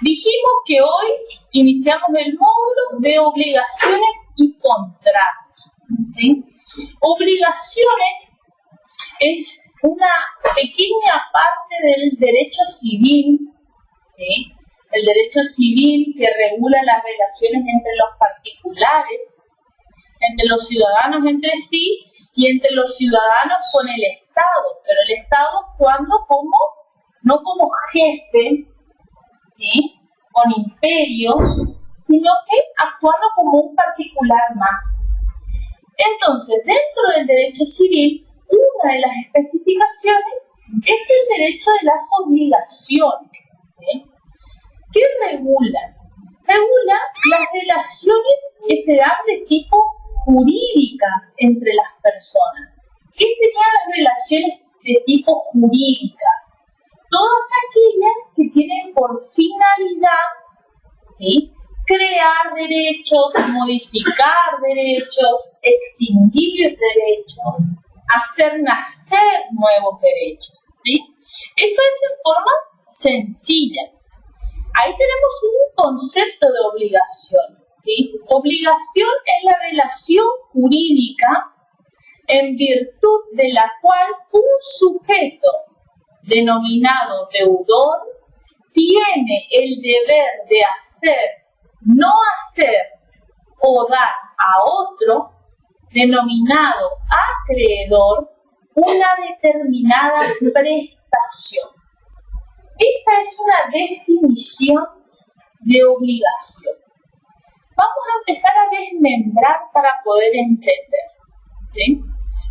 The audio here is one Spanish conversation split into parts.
Dijimos que hoy iniciamos el módulo de obligaciones y contratos, ¿sí? Obligaciones es una pequeña parte del derecho civil, ¿sí? El derecho civil que regula las relaciones entre los particulares, entre los ciudadanos entre sí y entre los ciudadanos con el Estado, pero el Estado actuando no como jefe, ¿sí? Con imperios, sino que actuando como un particular más. Entonces, dentro del derecho civil, una de las especificaciones es el derecho de las obligaciones, ¿sí? ¿Qué regula? Regula las relaciones que se dan de tipo jurídicas entre las personas. ¿Qué serían las relaciones de tipo jurídicas? Todas aquellas que tienen por finalidad, ¿sí?, crear derechos, modificar derechos, extinguir derechos, hacer nacer nuevos derechos, ¿sí? Eso es en forma sencilla. Ahí tenemos un concepto de obligación, ¿sí? Obligación es la relación jurídica en virtud de la cual un sujeto denominado deudor tiene el deber de hacer, no hacer o dar a otro denominado acreedor una determinada prestación. Esa es una definición de obligación. Vamos a empezar a desmembrar para poder entender, ¿sí?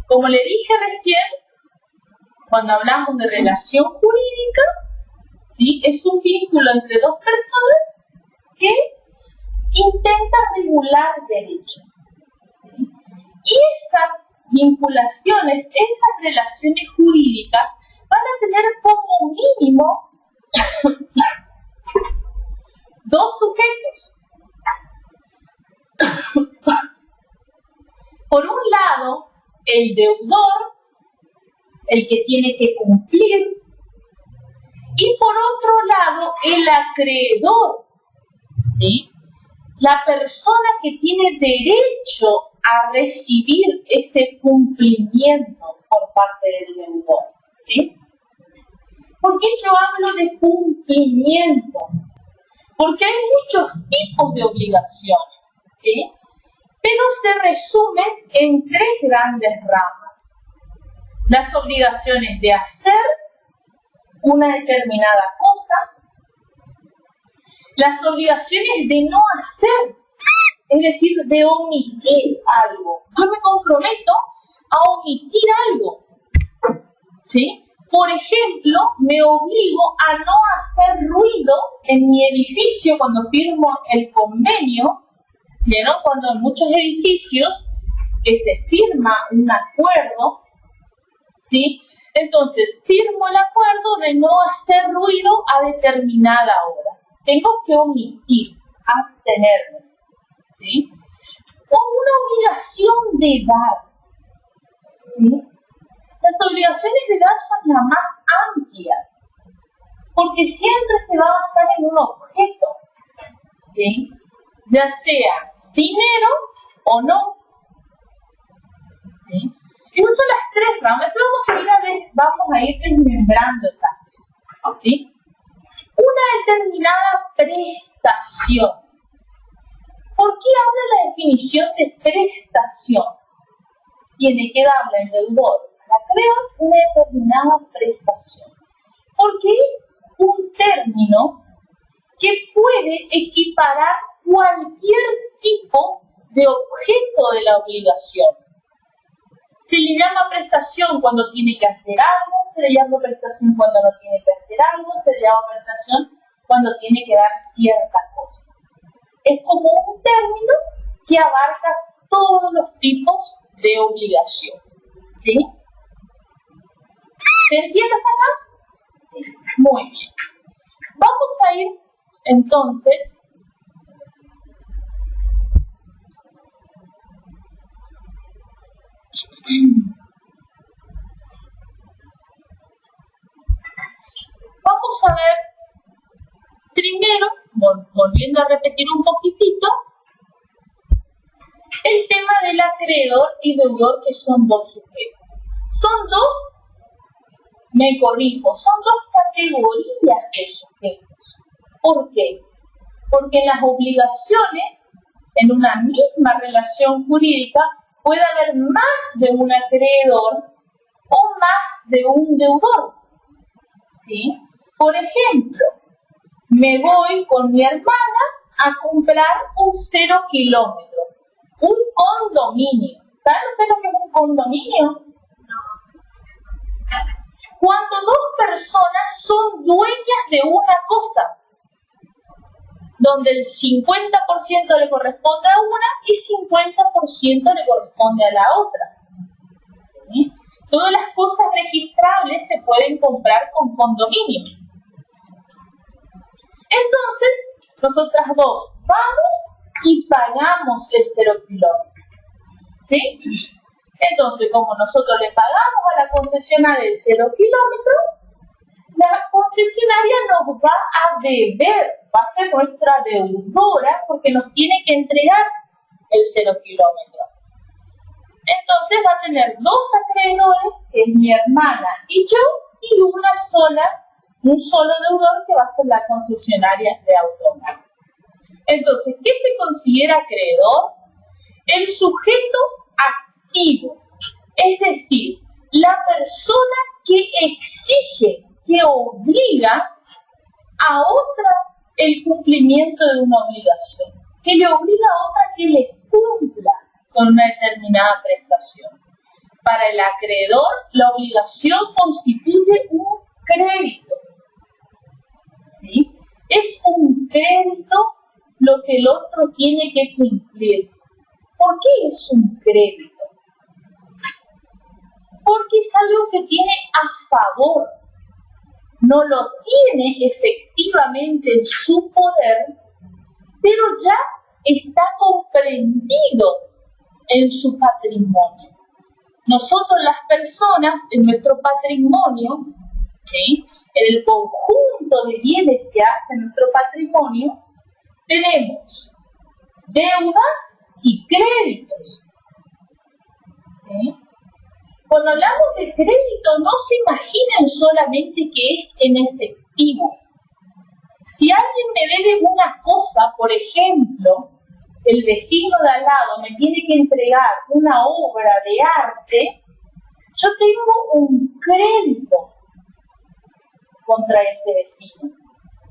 Como le dije recién, cuando hablamos de relación jurídica, ¿sí?, es un vínculo entre dos personas que intenta regular derechos, ¿sí? Y esas vinculaciones, esas relaciones jurídicas van a tener como mínimo dos sujetos. Por un lado, el deudor, el que tiene que cumplir, y por otro lado, el acreedor, ¿sí?, la persona que tiene derecho a recibir ese cumplimiento por parte del deudor, ¿sí? ¿Por qué yo hablo de cumplimiento? Porque hay muchos tipos de obligaciones, ¿sí? Pero se resumen en tres grandes ramas. Las obligaciones de hacer una determinada cosa, las obligaciones de no hacer, es decir, de omitir algo. Yo me comprometo a omitir algo, ¿sí? Por ejemplo, me obligo a no hacer ruido en mi edificio cuando firmo el convenio, ¿no? Cuando en muchos edificios que se firma un acuerdo, ¿sí? Entonces, firmo el acuerdo de no hacer ruido a determinada hora. Tengo que omitir, abstenerme, ¿sí? O una obligación de dar, ¿sí? Las obligaciones de dar son las más amplias, porque siempre se va a basar en un objeto, ¿sí?, ya sea dinero o no, ¿sí? Esas son las tres ramas. Vamos a ir desmembrando esas tres, ¿sí? Una determinada prestación. ¿Por qué habla la definición de prestación? Tiene que darle el deudor al acreedor una determinada prestación. Porque es un término que puede equiparar cualquier tipo de objeto de la obligación. Se le llama prestación cuando tiene que hacer algo, se le llama prestación cuando no tiene que hacer algo, se le llama prestación cuando tiene que dar cierta cosa. Es como un término que abarca todos los tipos de obligaciones, ¿sí? ¿Se entiende hasta acá? Sí. Muy bien. Vamos a ir entonces vamos a ver primero volviendo a repetir un poquitito, el tema del acreedor y deudor, que son dos sujetos. Son dos, me corrijo, son dos categorías de sujetos. ¿Por qué? Porque en las obligaciones, en una misma relación jurídica, puede haber más de un acreedor o más de un deudor. ¿Sí? Por ejemplo, me voy con mi hermana a comprar un 0 kilómetro, un condominio. ¿Saben ustedes lo que es un condominio? Cuando dos personas son dueñas de una cosa, donde el 50% le corresponde a una y 50% le corresponde a la otra. ¿Sí? Todas las cosas registrables se pueden comprar con condominio. Entonces, nosotras dos vamos y pagamos el 0 kilómetro. ¿Sí? Entonces, como nosotros le pagamos a la concesionaria el 0 kilómetro, la concesionaria nos va a deber, va a ser nuestra deudora porque nos tiene que entregar el 0 kilómetro. Entonces va a tener dos acreedores, que es mi hermana y yo, y un solo deudor que va a ser la concesionaria de automóvil. Entonces, ¿qué se considera acreedor? El sujeto activo, es decir, la persona que exige, que obliga a otra el cumplimiento de una obligación, que le obliga a otra que le cumpla con una determinada prestación. Para el acreedor, la obligación constituye un crédito. ¿Sí? Es un crédito lo que el otro tiene que cumplir. ¿Por qué es un crédito? Porque es algo que tiene a favor. No lo tiene efectivamente en su poder, pero ya está comprendido en su patrimonio. Nosotros las personas, en nuestro patrimonio, ¿sí?, en el conjunto de bienes que hace nuestro patrimonio, tenemos deudas y créditos. ¿Sí? Cuando hablamos de crédito, no se imaginen solamente que es en efectivo. Si alguien me debe una cosa, por ejemplo, el vecino de al lado me tiene que entregar una obra de arte, yo tengo un crédito contra ese vecino.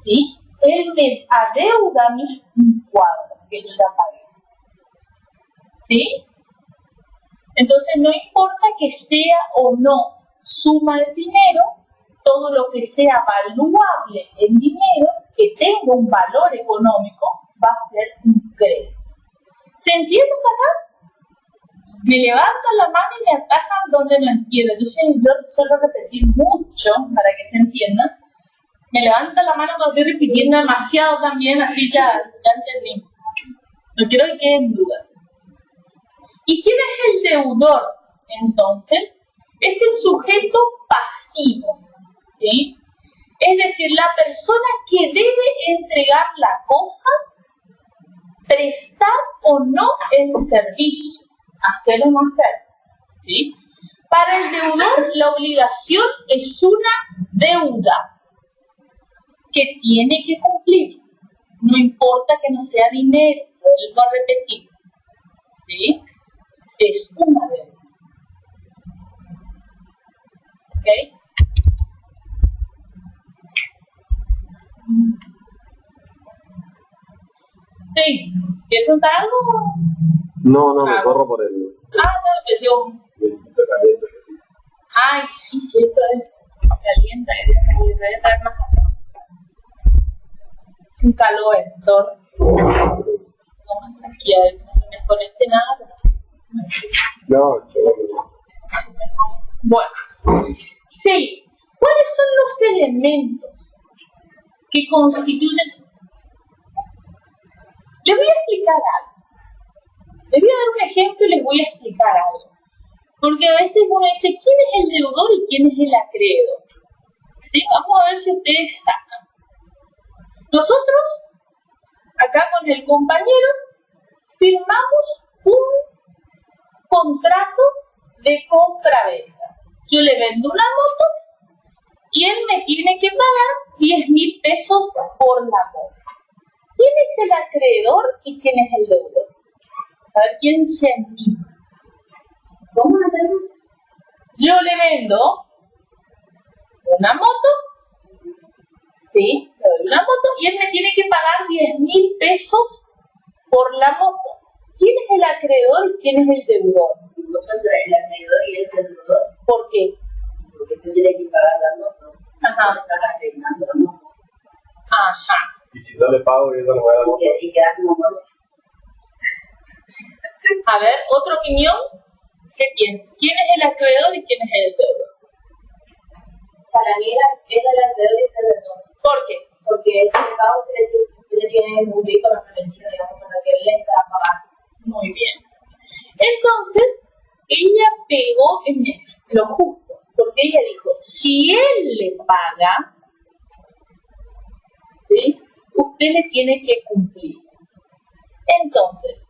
¿Sí? Él me adeuda a mí un cuadro que yo ya pagué. ¿Sí? Entonces no importa que sea o no suma de dinero, todo lo que sea valuable en dinero, que tenga un valor económico, va a ser un crédito. ¿Se entiende hasta acá? Me levantan la mano y me atajan donde no entiendo. Yo suelo repetir mucho para que se entienda. Me levantan la mano cuando estoy repitiendo demasiado también, así ya entendí. No quiero que queden dudas. ¿Y quién es el deudor? Entonces, es el sujeto pasivo, ¿sí? Es decir, la persona que debe entregar la cosa, prestar o no el servicio, hacer o no hacer, ¿sí? Para el deudor, la obligación es una deuda que tiene que cumplir. No importa que no sea dinero, vuelvo a repetir, ¿sí? Es una deuda. ¿Ok? Sí. ¿Quieres preguntar algo? No, me corro por el... No, presión. Ay, sí, cierto es. Calienta, debe estar más acá. Es un calor. No más aquí, a ver, no se me conecte nada. No, Bueno, sí. ¿Cuáles son los elementos que constituyen? Les voy a explicar algo. Les voy a dar un ejemplo y les voy a explicar algo. Porque a veces uno dice, ¿quién es el deudor y quién es el acreedor? ¿Sí? Vamos a ver si ustedes sacan. Nosotros acá con el compañero firmamos un contrato de compra-venta. Yo le vendo una moto y él me tiene que pagar 10.000 pesos por la moto. ¿Quién es el acreedor y quién es el deudor? A ver, ¿quién se anima? ¿Cómo lo tenemos? Yo le vendo una moto, ¿sí? Le doy una moto y él me tiene que pagar 10.000 pesos por la moto. ¿Quién es el acreedor y quién es el deudor? El acreedor y el deudor. ¿Por qué? Porque tú tienes que pagar la moto. Ajá. Estás arreglando la moto. Ajá. Y si no le pago, yo no le voy a dar moto. Y quedas como moros. A ver, ¿otra opinión? ¿Qué piensas? ¿Quién es el acreedor y quién es el deudor? Para mí es el acreedor y el deudor. ¿Por qué? Porque es el pago que le tiene el público a la preventiva, digamos, para que él le está pagando. Muy bien. Entonces, ella pegó en lo justo, porque ella dijo, si él le paga, ¿sí? Usted le tiene que cumplir. Entonces,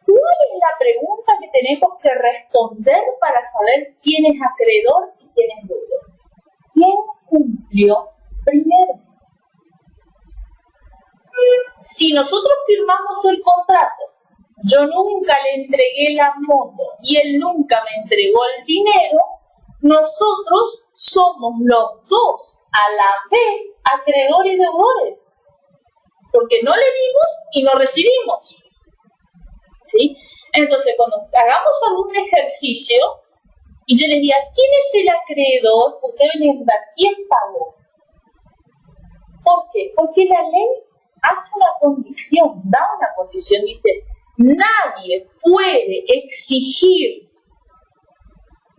¿cuál es la pregunta que tenemos que responder para saber quién es acreedor y quién es deudor? ¿Quién cumplió primero? Si nosotros firmamos el contrato, yo nunca le entregué la moto y él nunca me entregó el dinero, nosotros somos los dos a la vez acreedores y deudores, porque no le dimos y no recibimos, ¿sí? Entonces, cuando hagamos algún ejercicio y yo les diga, ¿quién es el acreedor? Ustedes me digan, ¿quién pagó? ¿Por qué? Porque la ley hace una condición, da una condición, dice, nadie puede exigir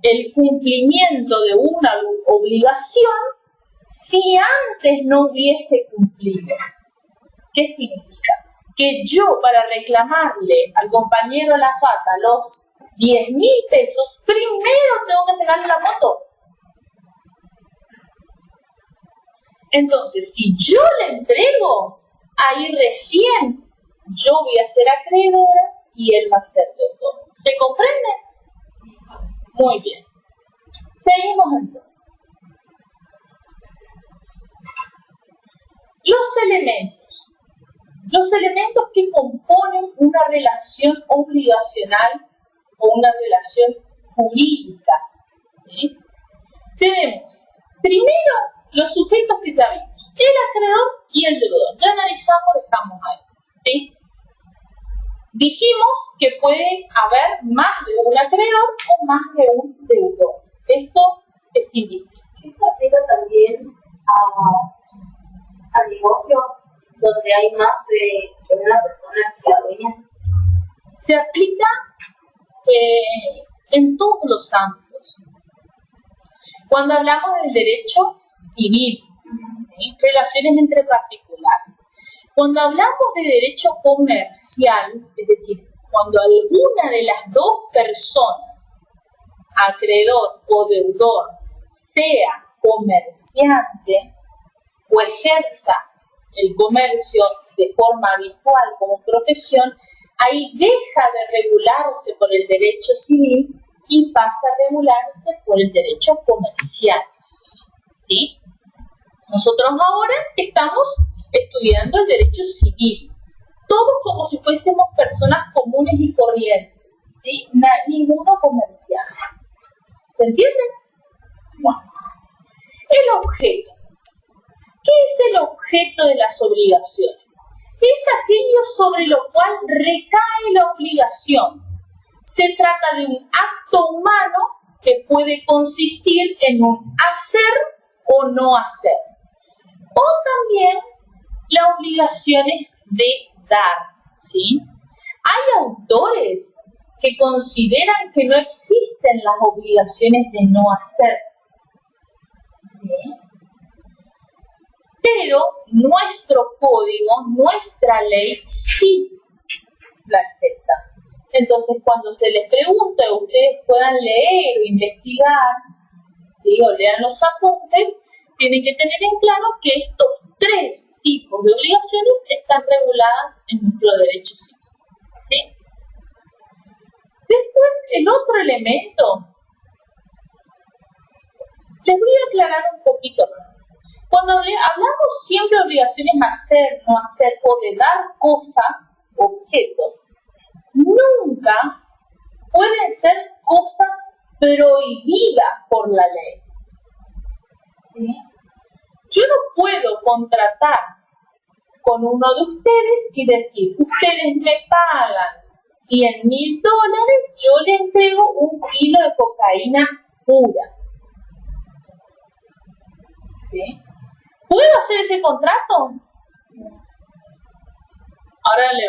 el cumplimiento de una obligación si antes no hubiese cumplido. ¿Qué significa? Que yo, para reclamarle al compañero La Fata los 10.000 pesos, primero tengo que entregarle la moto. Entonces, si yo le entrego, ahí recién yo voy a ser acreedora y él va a ser deudor. ¿Se comprende? Muy bien. Seguimos entonces. Los elementos que componen una relación obligacional o una relación jurídica. ¿Sí? Tenemos, primero, los sujetos que ya vimos, el acreedor y el deudor. Ya analizamos, dejamos ahí. ¿Sí? Dijimos que puede haber más de un acreedor o más de un deudor. Esto es indistinto. Eso aplica también a negocios donde hay más de una persona que la dueña. Se aplica en todos los ámbitos. Cuando hablamos del derecho civil, ¿sí? Relaciones entre particulares. Cuando hablamos de derecho comercial, es decir, cuando alguna de las dos personas, acreedor o deudor, sea comerciante o ejerza el comercio de forma habitual como profesión, ahí deja de regularse por el derecho civil y pasa a regularse por el derecho comercial. ¿Sí? Nosotros ahora estamos estudiando el derecho civil, todos como si fuésemos personas comunes y corrientes, ¿sí? Ninguno comercial. ¿Se entiende? Bueno, el objeto. ¿Qué es el objeto de las obligaciones? Es aquello sobre lo cual recae la obligación. Se trata de un acto humano que puede consistir en un hacer o no hacer. O también la obligación es de dar, ¿sí? Hay autores que consideran que no existen las obligaciones de no hacer, ¿sí? Pero nuestro código, nuestra ley, sí la acepta. Entonces, cuando se les pregunta, ustedes puedan leer o investigar, ¿sí? O lean los apuntes, tienen que tener en claro que estos tres tipos de obligaciones están regulados contempladas en nuestro derecho civil. ¿Sí? Después, el otro elemento, les voy a aclarar un poquito más. Cuando hablamos siempre de obligaciones hacer, no hacer o de dar cosas, objetos, nunca pueden ser cosas prohibidas por la ley. ¿Sí? Yo no puedo contratar con uno de ustedes y decir, ustedes me pagan $100,000, yo le entrego 1 kilo de cocaína pura. ¿Sí? ¿Puedo hacer ese contrato? Ahora le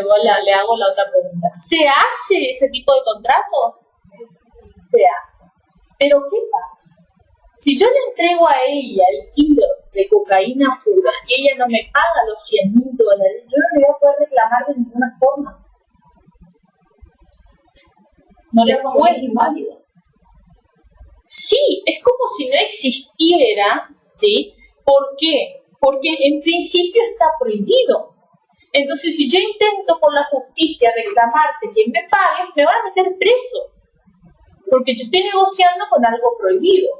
hago la otra pregunta. ¿Se hace ese tipo de contratos? Se hace. Pero ¿qué pasa? Si yo le entrego a ella el kilo de cocaína pura y ella no me paga los $100,000, yo no le voy a poder reclamar de ninguna forma. No le pongo es inválido. Sí, es como si no existiera, ¿sí? ¿Por qué? Porque en principio está prohibido. Entonces, si yo intento por la justicia reclamarte que me pagues, me van a meter preso. Porque yo estoy negociando con algo prohibido.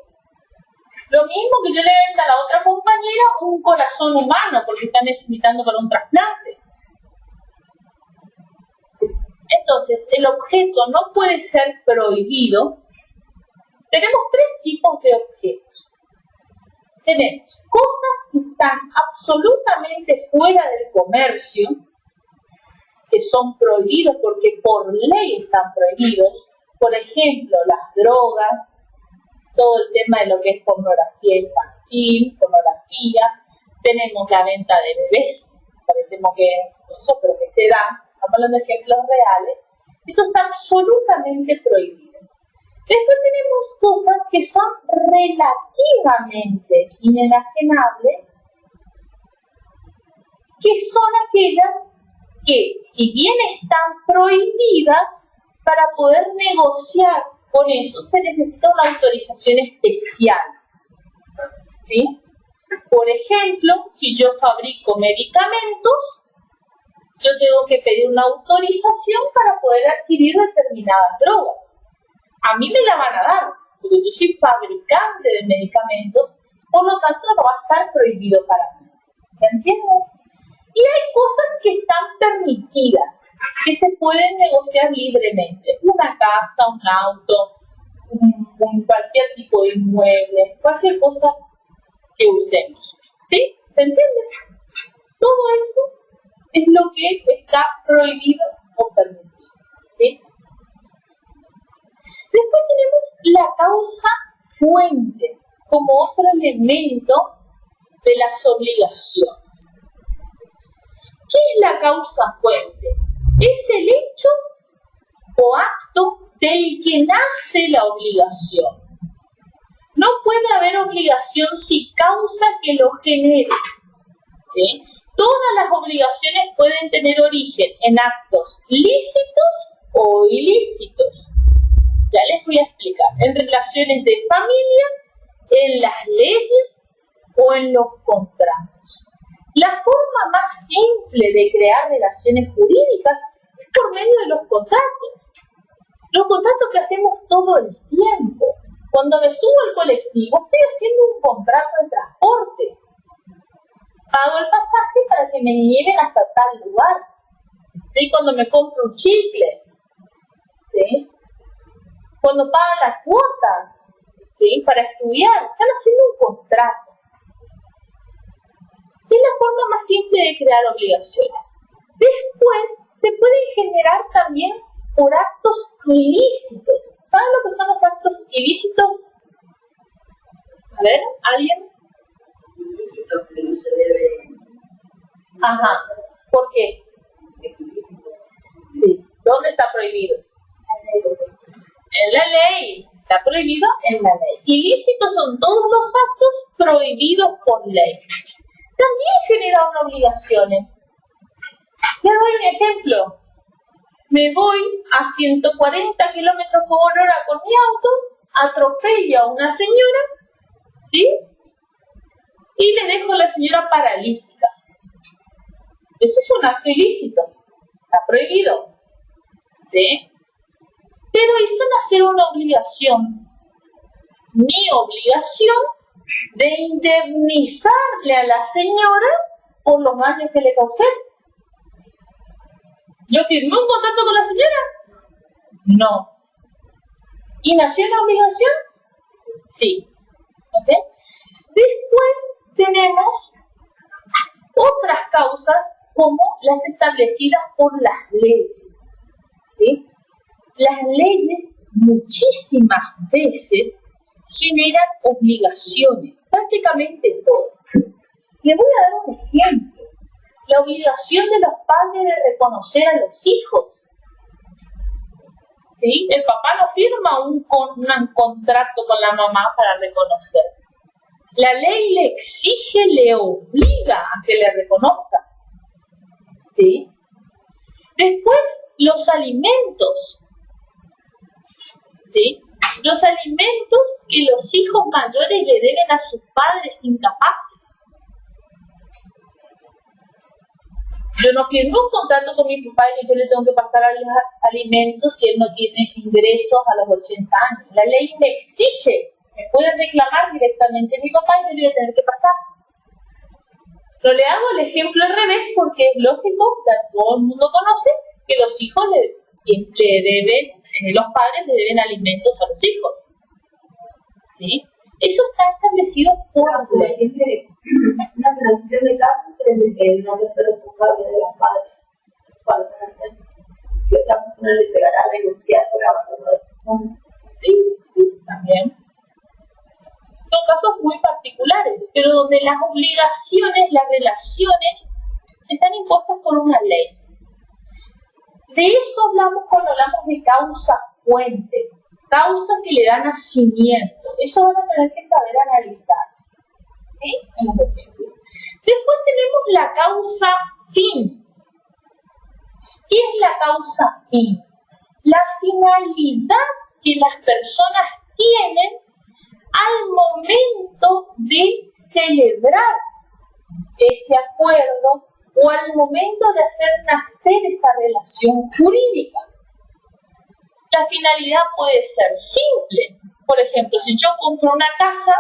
Lo mismo que yo le venda a la otra compañera un corazón humano, porque está necesitando para un trasplante. Entonces, el objeto no puede ser prohibido. Tenemos 3 tipos de objetos. Tenemos cosas que están absolutamente fuera del comercio, que son prohibidos porque por ley están prohibidos. Por ejemplo, las drogas, todo el tema de lo que es pornografía infantil, pornografía. Tenemos la venta de bebés, parecemos que eso, pero que se da. Estamos hablando de ejemplos reales. Eso está absolutamente prohibido. Después tenemos cosas que son relativamente inenajenables, que son aquellas que, si bien están prohibidas, para poder negociar con eso se necesita una autorización especial. ¿Sí? Por ejemplo, si yo fabrico medicamentos, yo tengo que pedir una autorización para poder adquirir determinadas drogas. A mí me la van a dar, porque yo soy fabricante de medicamentos, por lo tanto no va a estar prohibido para mí. ¿Se entiende? Y hay cosas que están permitidas, que se pueden negociar libremente. Una casa, un auto, cualquier tipo de inmueble, cualquier cosa que usemos. ¿Sí? ¿Se entiende? Todo eso es lo que está prohibido o permitido. ¿Sí? Después tenemos la causa fuente como otro elemento de las obligaciones. ¿Qué es la causa fuente? Es el hecho o acto del que nace la obligación. No puede haber obligación sin causa que lo genere. ¿Sí? Todas las obligaciones pueden tener origen en actos lícitos o ilícitos. Ya les voy a explicar. En relaciones de familia, en las leyes o en los contratos. La forma más simple de crear relaciones jurídicas es por medio de los contratos. Los contratos que hacemos todo el tiempo. Cuando me subo al colectivo, estoy haciendo un contrato de transporte. Pago el pasaje para que me lleven hasta tal lugar. ¿Sí? Cuando me compro un chicle. ¿Sí? Cuando pagan la cuota. ¿Sí? Para estudiar. Están haciendo un contrato. Es la forma más simple de crear obligaciones. Después, se pueden generar también por actos ilícitos. ¿Saben lo que son los actos ilícitos? A ver, ¿alguien? Ilícitos que no se debe. Ajá. ¿Por qué? Es ilícito. Sí. ¿Dónde está prohibido? En la ley. ¿Está prohibido? En la ley. Ilícitos son todos los actos prohibidos por ley. También generan obligaciones. Les doy un ejemplo. Me voy a 140 kilómetros por hora con mi auto, atropello a una señora, ¿sí? Y le dejo a la señora paralítica. Eso es un acto ilícito, está prohibido, ¿sí? Pero hizo nacer una obligación, mi obligación de indemnizarle a la señora por los daños que le causé. ¿Yo firmé un contrato con la señora? No. ¿Y nació una obligación? Sí. ¿Okay? Después tenemos otras causas como las establecidas por las leyes, ¿sí? Las leyes muchísimas veces generan obligaciones, prácticamente todas. Le voy a dar un ejemplo. La obligación de los padres de reconocer a los hijos. ¿Sí? El papá no firma un contrato con la mamá para reconocer. La ley le exige, le obliga a que le reconozca. ¿Sí? Después, los alimentos. ¿Sí? Los alimentos que los hijos mayores le deben a sus padres incapaces. Yo no firmo un contrato con mi papá y yo le tengo que pasar alimentos si él no tiene ingresos a los 80 años. La ley me exige, me puede reclamar directamente a mi papá y yo le voy a tener que pasar. No le hago el ejemplo al revés porque es lógico, ya todo el mundo conoce que los hijos le deben, los padres le deben alimentos a los hijos. ¿Sí? Eso está establecido por la ley. Una transición de casos desde que no se responsable de los padres. Cuando cierta persona le llegará a denunciar por abandono de persona. Sí, también. Son casos muy particulares, pero donde las obligaciones, las relaciones, están impuestas por una ley. De eso hablamos cuando hablamos de causa-fuente, causas que le dan nacimiento. Eso van a tener que saber analizar, ¿sí? En los ejemplos. Después tenemos la causa-fin. ¿Qué es la causa-fin? La finalidad que las personas tienen al momento de celebrar ese acuerdo o al momento de hacer nacer esa relación jurídica. La finalidad puede ser simple. Por ejemplo, si yo compro una casa,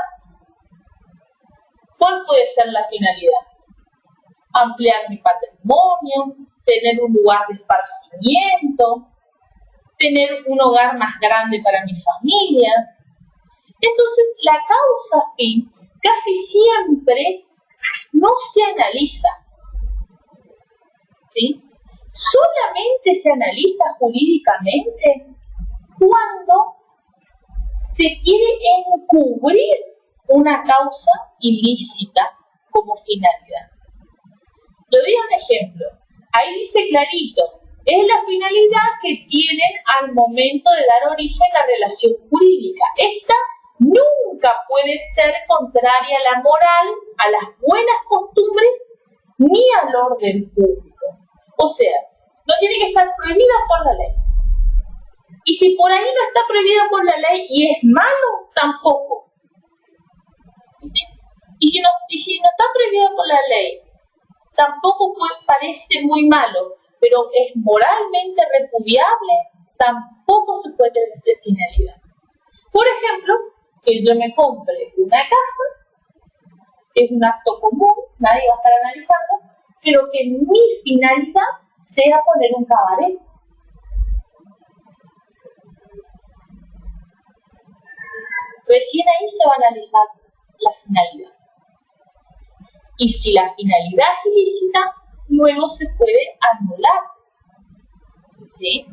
¿cuál puede ser la finalidad? Ampliar mi patrimonio, tener un lugar de esparcimiento, tener un hogar más grande para mi familia. Entonces, la causa fin casi siempre no se analiza. ¿Sí? Solamente se analiza jurídicamente cuando se quiere encubrir una causa ilícita como finalidad. Le doy un ejemplo. Ahí dice clarito, es la finalidad que tienen al momento de dar origen a la relación jurídica. Esta nunca puede ser contraria a la moral, a las buenas costumbres, ni al orden público. O sea, no tiene que estar prohibida por la ley. Y si por ahí no está prohibida por la ley y es malo, tampoco. Y si no está prohibida por la ley, tampoco parece muy malo, pero es moralmente repudiable, tampoco se puede tener esa finalidad. Por ejemplo, que yo me compre una casa, es un acto común, nadie va a estar analizando, pero que mi finalidad sea poner un cabaret. Recién ahí se va a analizar la finalidad. Y si la finalidad es ilícita, luego se puede anular, ¿sí?,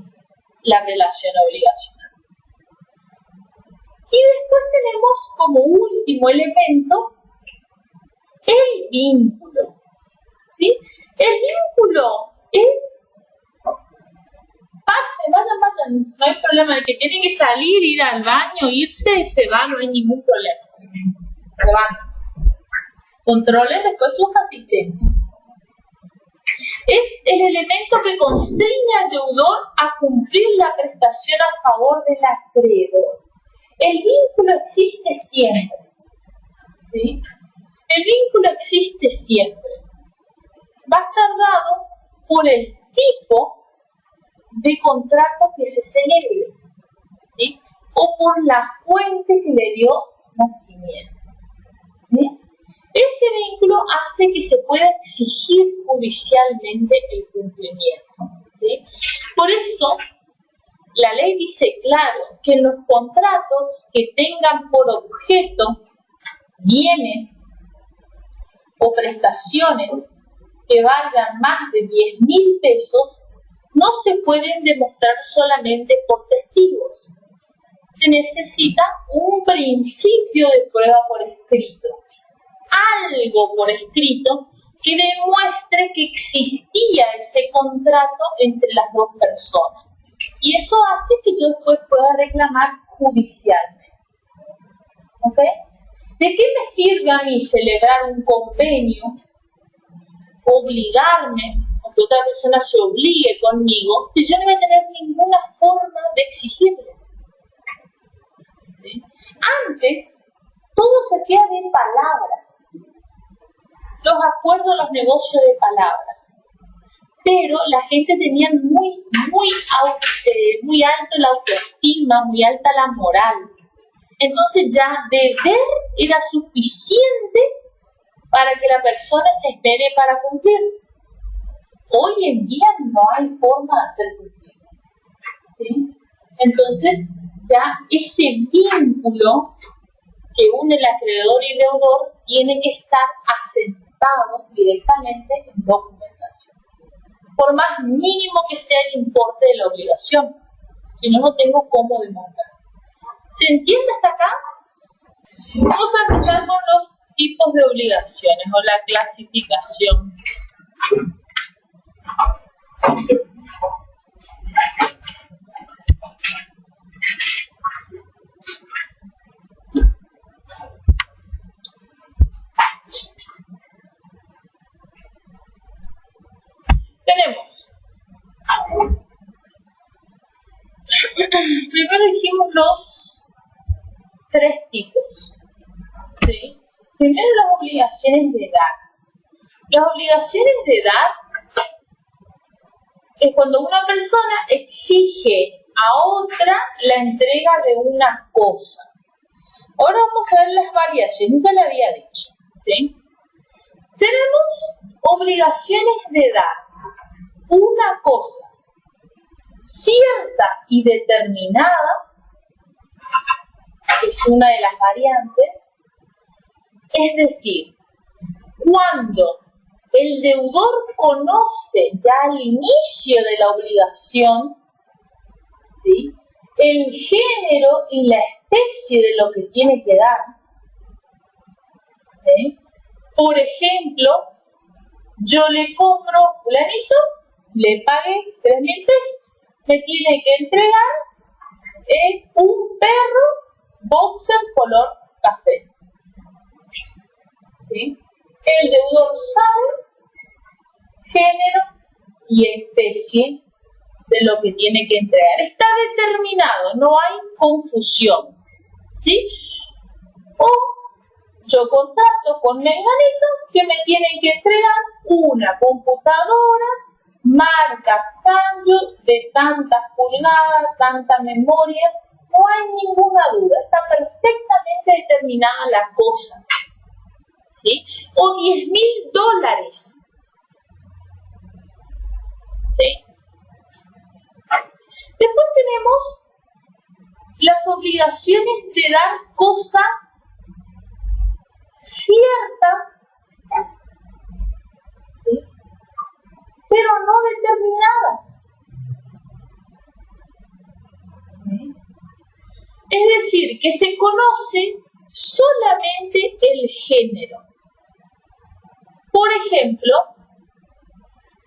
la relación obligacional. Y después tenemos como último elemento el vínculo. ¿Sí? El vínculo es vayan, no hay problema, de que tienen que salir, ir al baño, irse, se va, no hay ningún problema. Se van. Controlen después sus asistentes. Es el elemento que constriñe al deudor a cumplir la prestación a favor del acreedor. El vínculo existe siempre. ¿Sí? El vínculo existe siempre. va a estar dado por el tipo de contrato que se celebre, ¿sí? O por la fuente que le dio nacimiento. ¿Sí? Ese vínculo hace que se pueda exigir judicialmente el cumplimiento, ¿sí? Por eso, la ley dice claro que en los contratos que tengan por objeto bienes o prestaciones que valgan más de 10.000 pesos, no se pueden demostrar solamente por testigos. Se necesita un principio de prueba por escrito, algo por escrito que demuestre que existía ese contrato entre las dos personas. Y eso hace que yo después pueda reclamar judicialmente. ¿Ok? ¿De qué me sirve a mí celebrar un convenio, obligarme, o que otra persona se obligue conmigo, si yo no voy a tener ninguna forma de exigirle? ¿Sí? Antes, todo se hacía de palabra. Los acuerdos, los negocios de palabra. Pero la gente tenía muy alto la autoestima, muy alta la moral. Entonces ya deber era suficiente para que la persona se espere para cumplir. Hoy en día no hay forma de hacer cumplir. ¿Sí? Entonces ya ese vínculo que une el acreedor y el deudor tiene que estar asentado directamente en documentación. Por más mínimo que sea el importe de la obligación, si no, no tengo cómo demostrar. ¿Se entiende hasta acá? Vamos a empezar con los tipos de obligaciones o la clasificación. Tenemos, primero dijimos los 3 tipos, ¿sí? Primero las obligaciones de edad. Las obligaciones de edad es cuando una persona exige a otra la entrega de una cosa. Ahora vamos a ver las variaciones, ya le había dicho, ¿sí? Tenemos obligaciones de edad. Una cosa cierta y determinada, que es una de las variantes, es decir, cuando el deudor conoce ya al inicio de la obligación, ¿sí?, el género y la especie de lo que tiene que dar. ¿Sí? Por ejemplo, yo le compro a fulanito, le pagué 3.000 pesos, me tiene que entregar un perro boxer color café. ¿Sí? El deudor sabe género y especie de lo que tiene que entregar. Está determinado, no hay confusión. ¿Sí? O yo contrato con menganito que me tienen que entregar una computadora marca Sanyo de tantas pulgadas, tanta memoria. No hay ninguna duda, está perfectamente determinada la cosa. ¿Sí? O $10.000. ¿Sí? Después tenemos las obligaciones de dar cosas ciertas, ¿sí?, pero no determinadas. ¿Sí? Es decir, que se conoce solamente el género. Por ejemplo,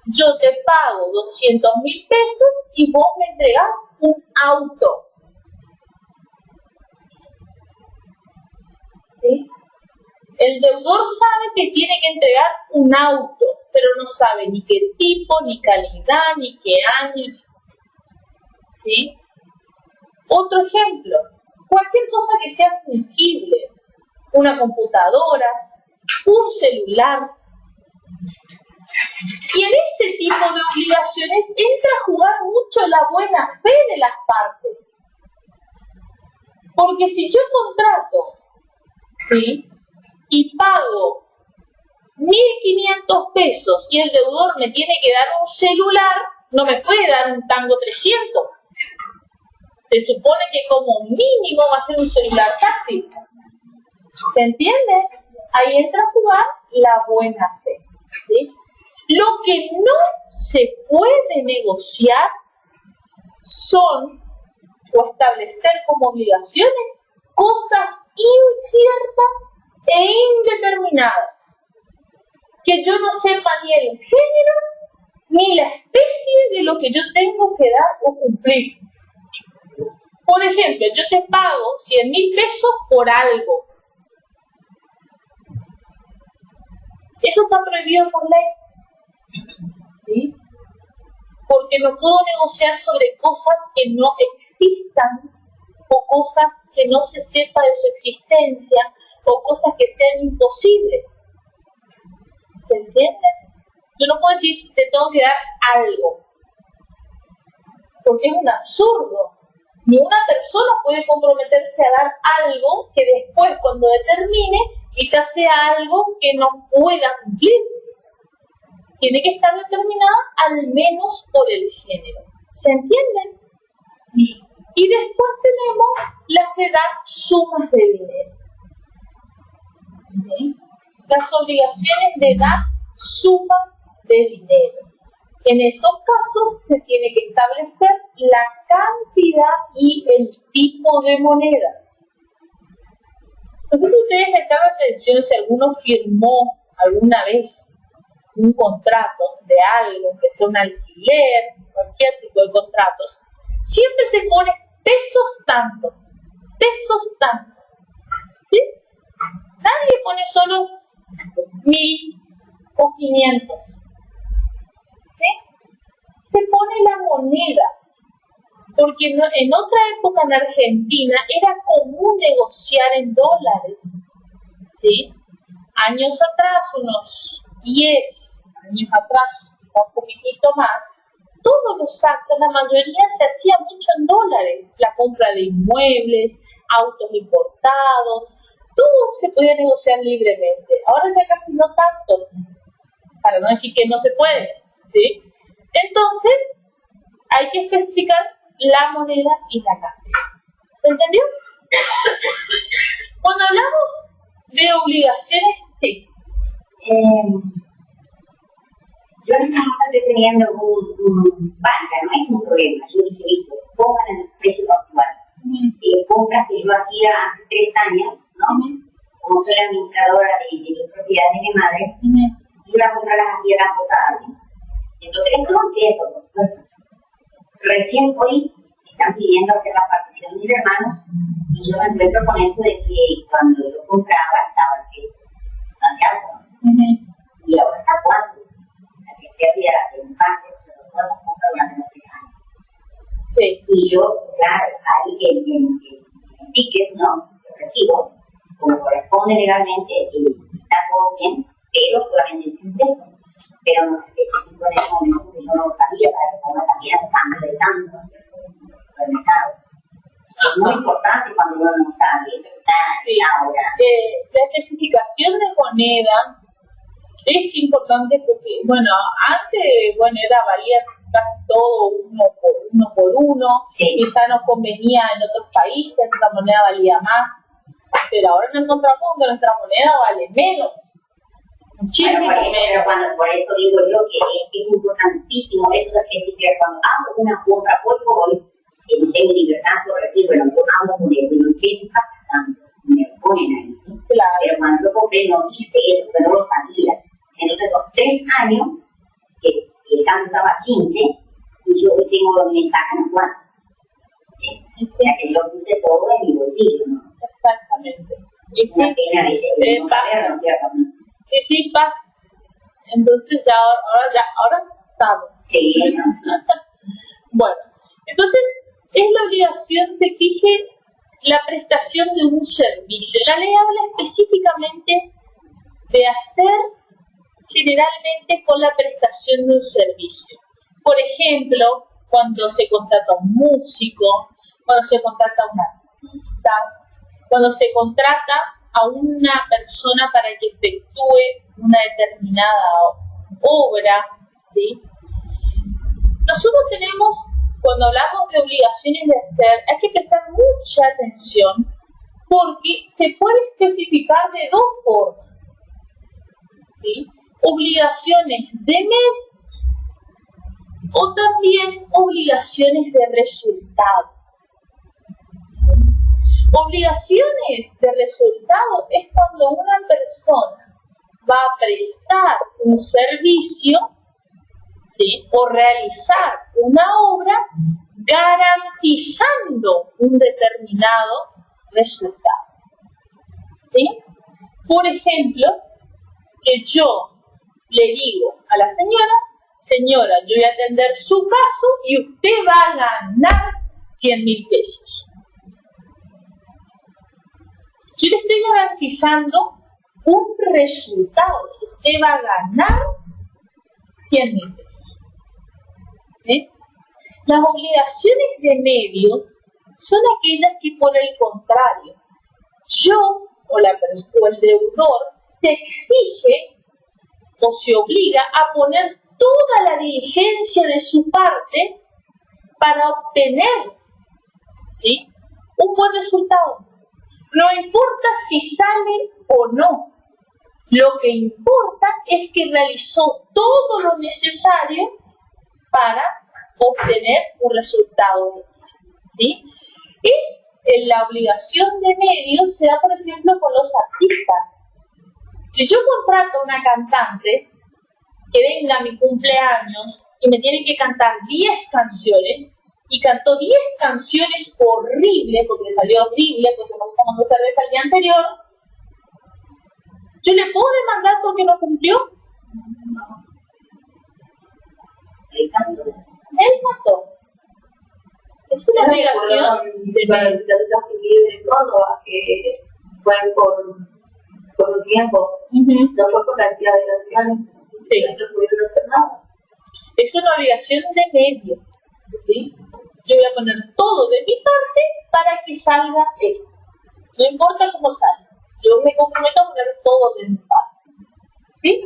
yo te pago 200.000 pesos y vos me entregás un auto. ¿Sí? El deudor sabe que tiene que entregar un auto, pero no sabe ni qué tipo, ni calidad, ni qué año. ¿Sí? Otro ejemplo, cualquier cosa que sea fungible, una computadora, un celular. obligaciones entra a jugar mucho la buena fe de las partes. Porque si yo contrato, ¿sí?, y pago 1.500 pesos y el deudor me tiene que dar un celular, no me puede dar un Tango 300. Se supone que como mínimo va a ser un celular táctil. ¿Se entiende? Ahí entra a jugar la buena fe, ¿sí? Lo que no se puede negociar son o establecer como obligaciones cosas inciertas e indeterminadas, que yo no sepa ni el género ni la especie de lo que yo tengo que dar o cumplir. Por ejemplo, yo te pago 100.000 pesos por algo. Eso está prohibido por ley, ¿sí? Porque no puedo negociar sobre cosas que no existan o cosas que no se sepa de su existencia o cosas que sean imposibles. ¿Se entiende? Yo no puedo decir te tengo que dar algo, porque es un absurdo. Ni una persona puede comprometerse a dar algo que después, cuando determine, quizás sea algo que no pueda cumplir. Tiene que estar determinada al menos por el género. ¿Se entienden? Y después tenemos las de dar sumas de dinero. ¿Sí? Las obligaciones de dar sumas de dinero. En esos casos se tiene que establecer la cantidad y el tipo de moneda. Entonces ustedes me estaban atención si alguno firmó alguna vez un contrato de algo, que sea un alquiler, cualquier tipo de contratos, siempre se pone pesos tanto, ¿sí? Nadie pone solo 1.000 o 500, ¿sí? Se pone la moneda, porque en otra época en Argentina era común negociar en dólares, ¿sí? Años atrás, unos 10 años atrás, quizá un poquitito más, todos los actos, la mayoría se hacía mucho en dólares, la compra de inmuebles, autos importados, todo se podía negociar libremente. Ahora ya casi no tanto, para no decir que no se puede, ¿sí? Entonces, hay que especificar la moneda y la cantidad. ¿Se entendió? Cuando hablamos de obligaciones, sí. Yo no estaba teniendo ya no es un problema. Yo dije, listo, pongan el precio actual. Compras que yo hacía hace 3 años, ¿no? Como soy administradora de mi propiedad de mi madre, yo las compras las hacía tan cotadas. Entonces, esto no es eso, por supuesto. Recién hoy están pidiendo hacer la partición de mis hermanos y yo me encuentro con eso de que cuando yo compraba estaba el precio bastante alto, ¿no? Y ahora está 4. O sea, que pérdida de un parte, sobre todo las compras durante los 3 años. Sí. Y yo, claro, ahí el ticket, ¿no? Lo recibo, como corresponde legalmente, está todo bien, pero solamente en 100 pesos. Pero no se especificó en ese momento que yo no lo sabía para que ponga también el cambio de tanto del mercado. Es muy importante cuando uno no sabe, sí. Ahora. La especificación de moneda es importante porque, bueno, antes, valía casi todo uno por uno, sí. Quizá nos convenía en otros países, nuestra moneda valía más, pero ahora nos encontramos que nuestra moneda vale menos. Muchísimo menos. Por eso digo yo que es importantísimo esto de que cuando hago una compra hoy por hoy, tengo libertad por decir, bueno, yo hago con el precio me ponen ahí, ¿sí? Claro. Pero cuando yo compré no hice eso, porque no lo sabía. Entonces, los 3 años, que el cambio estaba a 15, y yo me sacan 4. O sea, que yo puse todo en mi bolsillo, ¿no? Exactamente. Y sí, una pena de no saber, ¿no es cierto? Y sí pasa. Entonces ahora sabe. Sí, ¿no? Bueno, entonces es la obligación, se exige la prestación de un servicio. La ley habla específicamente de hacer generalmente con la prestación de un servicio. Por ejemplo, cuando se contrata un músico, cuando se contrata un artista, cuando se contrata a una persona para que efectúe una determinada obra, ¿sí? Nosotros tenemos, cuando hablamos de obligaciones de hacer, hay que prestar mucha atención porque se puede especificar de dos formas, ¿sí? Obligaciones de medios o también obligaciones de resultado. Obligaciones de resultado es cuando una persona va a prestar un servicio, ¿sí? O realizar una obra garantizando un determinado resultado, ¿sí? Por ejemplo, que yo le digo a la señora, yo voy a atender su caso y usted va a ganar 100.000 pesos. Yo le estoy garantizando un resultado. Usted va a ganar 100.000 pesos. ¿Sí? Las obligaciones de medio son aquellas que, por el contrario, yo o el deudor se exige o se obliga a poner toda la diligencia de su parte para obtener, ¿sí?, un buen resultado. No importa si sale o no. Lo que importa es que realizó todo lo necesario para obtener un resultado, ¿sí? La obligación de medios se da, por ejemplo, con los artistas. Si yo contrato a una cantante que venga a mi cumpleaños y me tiene que cantar 10 canciones, y cantó 10 canciones horribles, porque le salió horrible, porque nos tomamos cerveza el día anterior, ¿yo le puedo demandar porque no cumplió? Él pasó. Es una obligación de Córdoba, que fue por un tiempo, no fue por cantidad de canciones, sí. No pudieron hacer nada. Es una obligación de medios, ¿sí? Yo voy a poner todo de mi parte para que salga esto. No importa cómo salga. Yo me comprometo a poner todo de mi parte, ¿sí?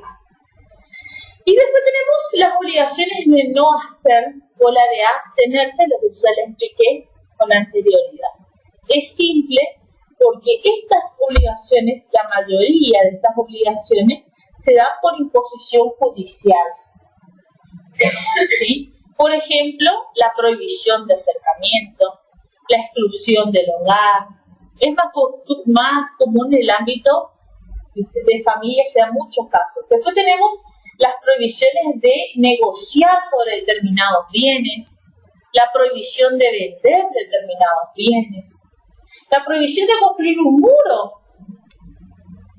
Y después tenemos las obligaciones de no hacer o la de abstenerse, lo que ya les expliqué con anterioridad. Es simple porque estas obligaciones, la mayoría de estas obligaciones, se dan por imposición judicial, ¿sí? Por ejemplo, la prohibición de acercamiento, la exclusión del hogar. Es más común en el ámbito de familia, se dan muchos casos. Después tenemos las prohibiciones de negociar sobre determinados bienes, la prohibición de vender determinados bienes, la prohibición de construir un muro.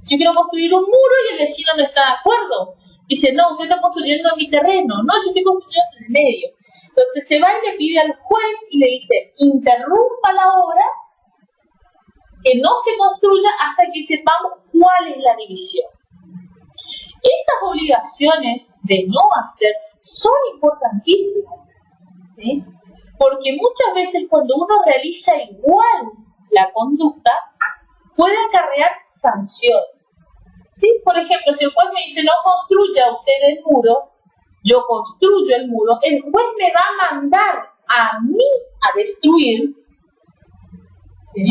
Yo quiero construir un muro y el vecino no está de acuerdo. Dice, no, usted está construyendo en mi terreno. No, yo estoy construyendo en el medio. Entonces se va y le pide al juez y le dice, interrumpa la obra, que no se construya hasta que sepamos cuál es la división. Estas obligaciones de no hacer son importantísimas, ¿sí? Porque muchas veces cuando uno realiza igual la conducta, puede acarrear sanciones. ¿Sí? Por ejemplo, si el juez me dice no construya usted el muro, yo construyo el muro, el juez me va a mandar a mí a destruir, ¿sí?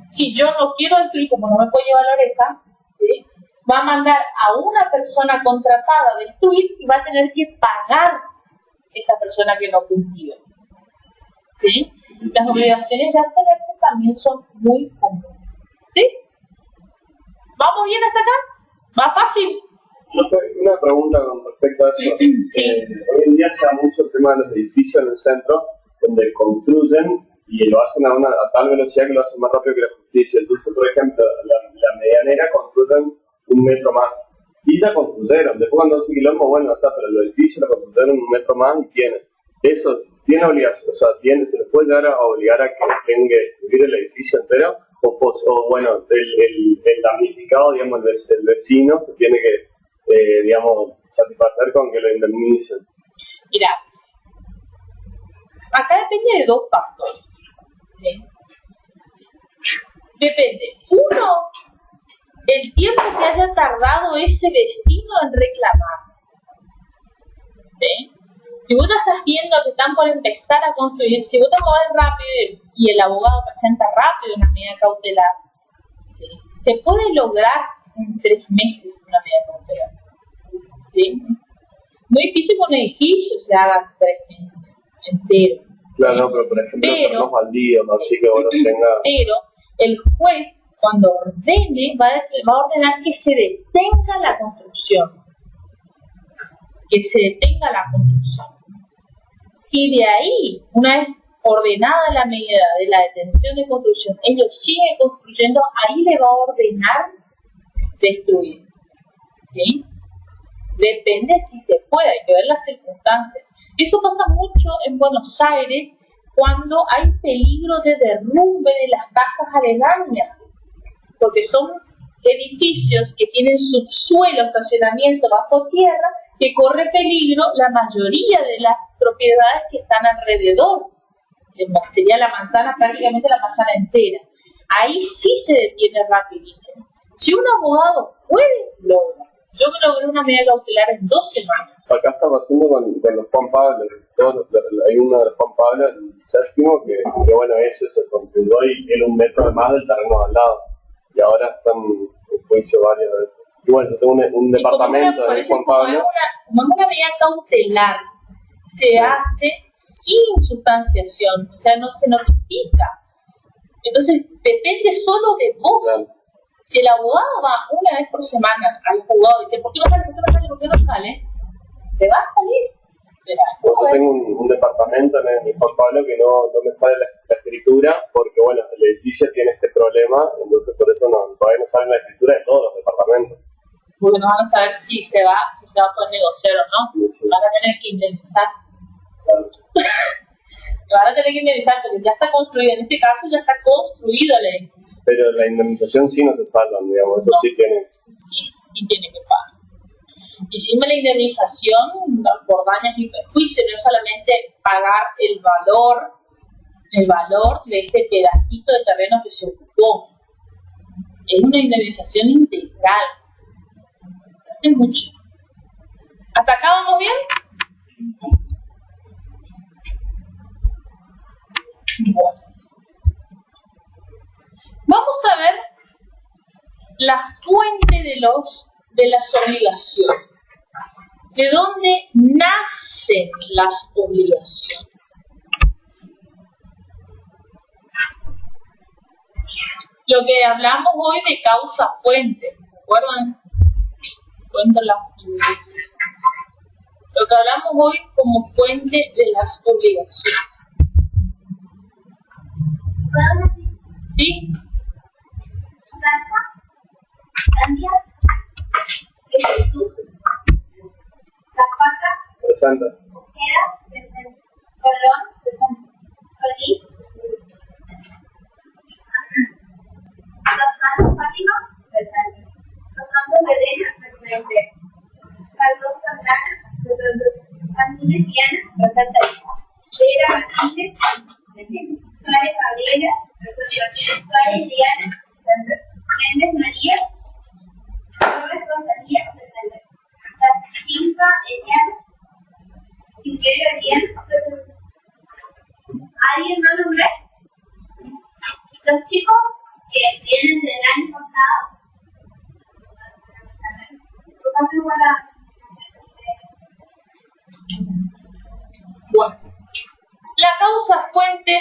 Si yo no quiero destruir, como no me puedo llevar la oreja, ¿sí?, va a mandar a una persona contratada a destruir y va a tener que pagar esa persona que no cumplió, ¿sí? Las obligaciones de abstenerse también son muy comunes, ¿sí? ¿Vamos bien hasta acá? ¿Va fácil? Una pregunta con respecto a eso. Sí. Hoy en día se da mucho el tema de los edificios en el centro, donde construyen y lo hacen a tal velocidad que lo hacen más rápido que la justicia. Entonces, por ejemplo, la medianera construyen 1 metro más. Y ya construyeron. Después cuando hace quilombo, bueno, está, pero los edificios lo construyeron 1 metro más y tienen. Eso tiene obligación, o sea, se les puede llegar a obligar a que tenga que destruir el edificio entero, o bueno, el damnificado, digamos, el vecino se tiene que, digamos, satisfacer con que lo indemnicen. Mira, acá depende de dos factores. ¿Sí? Depende, uno, el tiempo que haya tardado ese vecino en reclamar. ¿Sí? Si vos ya estás viendo que están por empezar a construir, si vos te movés rápido y el abogado presenta rápido una medida cautelar, ¿sí? Se puede lograr en 3 meses una medida cautelar. ¿Sí? Muy difícil que un edificio se haga en 3 meses entero. Claro, no, pero por ejemplo, los baldíos, así que vos los tengas. Pero el juez, cuando ordene, va a ordenar que se detenga la construcción. Que se detenga la construcción. Si de ahí, una vez ordenada la medida de la detención de construcción, ellos siguen construyendo, ahí le va a ordenar destruir. ¿Sí? Depende si se puede, hay que ver las circunstancias. Eso pasa mucho en Buenos Aires cuando hay peligro de derrumbe de las casas aledañas, porque son edificios que tienen subsuelo, estacionamiento bajo tierra, que corre peligro la mayoría de las propiedades que están alrededor. Sería la manzana, prácticamente la manzana entera. Ahí sí se detiene rapidísimo. Si un abogado puede, logra. Yo me logré una medida cautelar en 2 semanas. Acá está pasando con los Juan Pablo. Hay uno de los Juan Pablo, el séptimo, que bueno, eso se construyó y era 1 metro más del terreno al lado. Y ahora están en juicio varias veces. Y bueno, yo tengo un departamento de Juan Pablo. Como es una medida cautelar, se hace sin sustanciación, o sea, no se notifica. Entonces, depende solo de vos. Claro. Si el abogado va una vez por semana al juzgado y dice, ¿por qué no sale? ¿Por qué no sale? Te va a salir. Yo tengo un departamento en Juan Pablo que no me sale la escritura porque, bueno, el edificio tiene este problema, entonces por eso todavía no sale la escritura de todos los departamentos. Porque no van a saber si se va a poder negociar o no. Sí. Van a tener que indemnizar. Claro. Van a tener que indemnizar porque ya está construido. En este caso ya está construido el edificio. Pero la indemnización sí no se salvan, digamos. Eso no, sí tiene. Sí tiene que pagar. Y encima la indemnización por daños y perjuicios no es solamente pagar el valor de ese pedacito de terreno que se ocupó. Es una indemnización integral. Se hace mucho. ¿Hasta acá vamos bien? Sí. Bueno. Vamos a ver la fuente de las obligaciones. ¿De dónde nacen las obligaciones? Lo que hablamos hoy de causa-fuente, ¿se acuerdan? Lo que hablamos hoy como fuente de las obligaciones. ¿Sí? Presenta. ¿Alguien no lo ve? Los chicos que vienen del año pasado, bueno, la causa fuente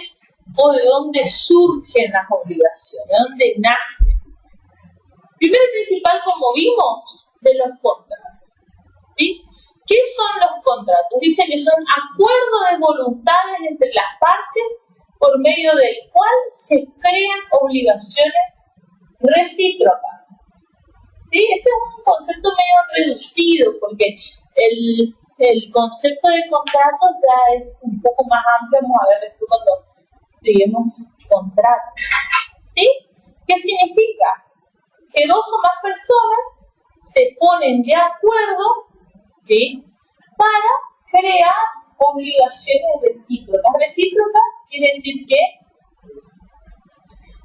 o de dónde surgen las obligaciones, de dónde nacen. Primero y principal, como vimos, de los contratos. ¿Sí? ¿Qué son los contratos? Dice que son acuerdos de voluntades entre las partes por medio del cual se crean obligaciones recíprocas. ¿Sí? Este es un concepto medio reducido porque el concepto de contrato ya es un poco más amplio. Vamos a ver después cuando lleguemos contratos. ¿Sí? ¿Qué significa? Que 2 o más personas se ponen de acuerdo, ¿sí?, para crear obligaciones recíprocas. Recíprocas quiere decir que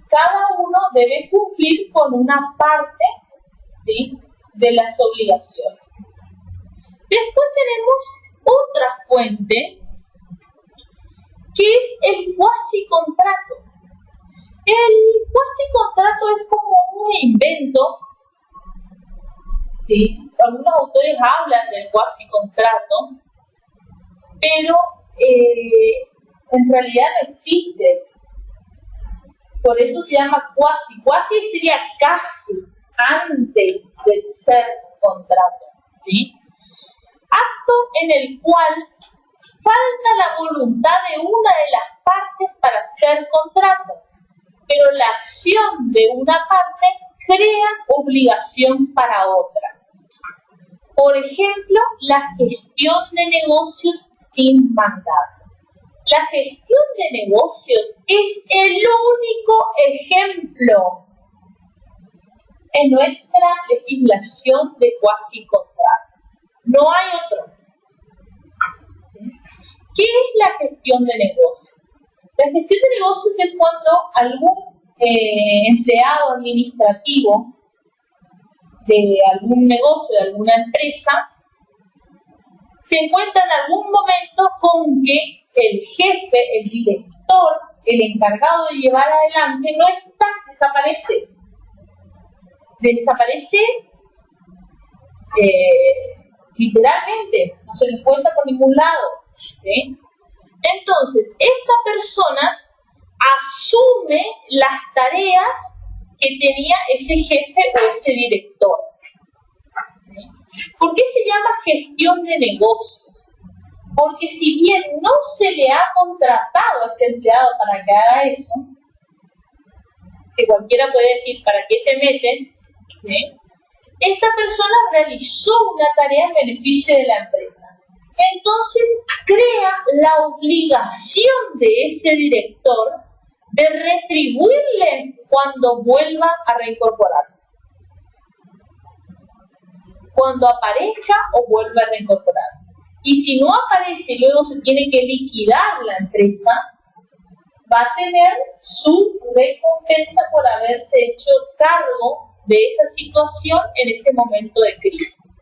cada uno debe cumplir con una parte, ¿sí?, de las obligaciones. Después tenemos otra fuente, que es el cuasi-contrato. El cuasi-contrato es como un invento, ¿sí? Algunos autores hablan del cuasi-contrato, pero en realidad no existe. Por eso se llama cuasi. Cuasi sería casi, antes de ser contrato, ¿sí? Acto en el cual falta la voluntad de una de las partes para hacer contrato, pero la acción de una parte crea obligación para otra. Por ejemplo, la gestión de negocios sin mandato. La gestión de negocios es el único ejemplo en nuestra legislación de cuasi-contrato. No hay otro. ¿Qué es la gestión de negocios? La gestión de negocios es cuando algún empleado administrativo de algún negocio, de alguna empresa, se encuentra en algún momento con que el jefe, el director, el encargado de llevar adelante no está, desaparece. Desaparece literalmente, no se le cuenta por ningún lado, ¿sí? Entonces, esta persona asume las tareas que tenía ese jefe o ese director. ¿Sí? ¿Por qué se llama gestión de negocios? Porque si bien no se le ha contratado a este empleado para que haga eso, que cualquiera puede decir para qué se meten, ¿sí?, esta persona realizó una tarea en beneficio de la empresa. Entonces crea la obligación de ese director de retribuirle cuando vuelva a reincorporarse. Cuando aparezca o vuelva a reincorporarse. Y si no aparece y luego se tiene que liquidar la empresa, va a tener su recompensa por haberse hecho cargo de esa situación en ese momento de crisis.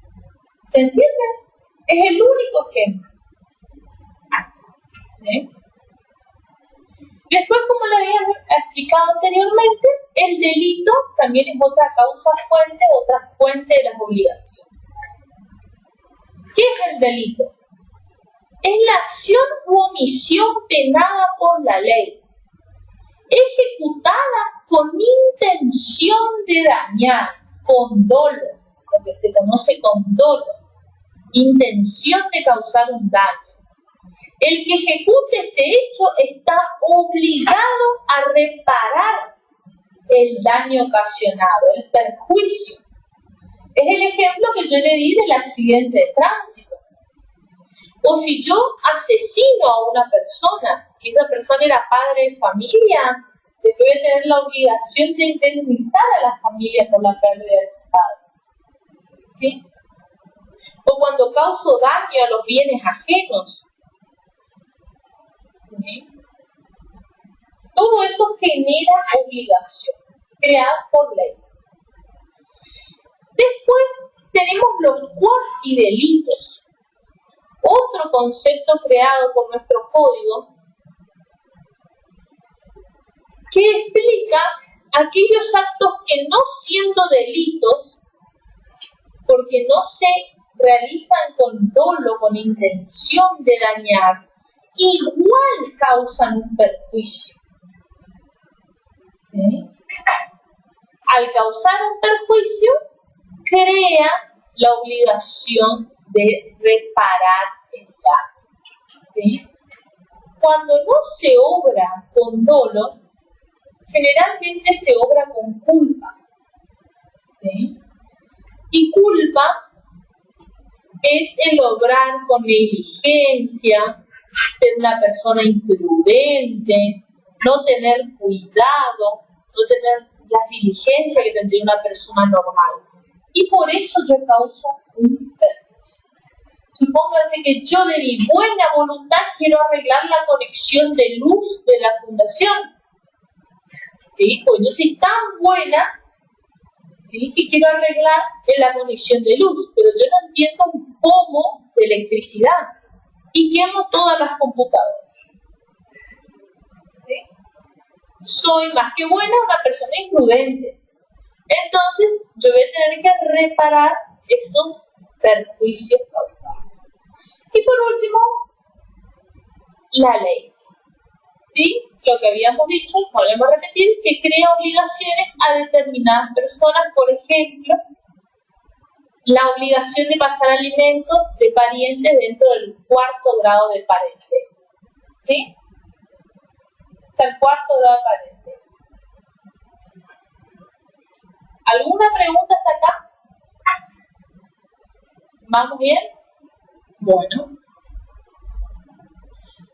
¿Se entiende? Es el único ejemplo. ¿Sí? Después, como le había explicado anteriormente, el delito también es otra causa fuente, otra fuente de las obligaciones. ¿Qué es el delito? Es la acción u omisión penada por la ley, ejecutada con intención de dañar, con dolo, lo que se conoce con dolo, intención de causar un daño. El que ejecute este hecho está obligado a reparar el daño ocasionado, el perjuicio. Es el ejemplo que yo le di del accidente de tránsito. O si yo asesino a una persona y esa persona era padre de familia, debe tener la obligación de indemnizar a la familia por la pérdida de su padre. ¿Sí? O cuando causo daño a los bienes ajenos. ¿Sí? Todo eso genera obligación, creada por ley. Después tenemos los cuasi-delitos. Otro concepto creado por nuestro código que explica aquellos actos que no siendo delitos, porque no se realizan con dolo, con intención de dañar, igual causan un perjuicio. ¿Sí? Al causar un perjuicio, crea la obligación de reparar el daño. ¿Sí? Cuando no se obra con dolo, generalmente se obra con culpa. ¿Sí? Y culpa es el obrar con negligencia, ser una persona imprudente, no tener cuidado, no tener la diligencia que tendría una persona normal. Y por eso yo causo un perjuicio. Supóngase que yo de mi buena voluntad quiero arreglar la conexión de luz de la fundación. ¿Sí? Pues yo soy tan buena, ¿sí?, que quiero arreglar la conexión de luz, pero yo no entiendo un pomo de electricidad y quemo todas las computadoras. ¿Sí? Soy más que buena una persona imprudente. Entonces, yo voy a tener que reparar estos perjuicios causados. Y por último, la ley. ¿Sí? Lo que habíamos dicho, volvemos a repetir, que crea obligaciones a determinadas personas, por ejemplo, la obligación de pasar alimentos de parientes dentro del 4º grado de parente. ¿Sí? Hasta el 4º grado de parente. ¿Alguna pregunta hasta acá? ¿Vamos bien? Bueno.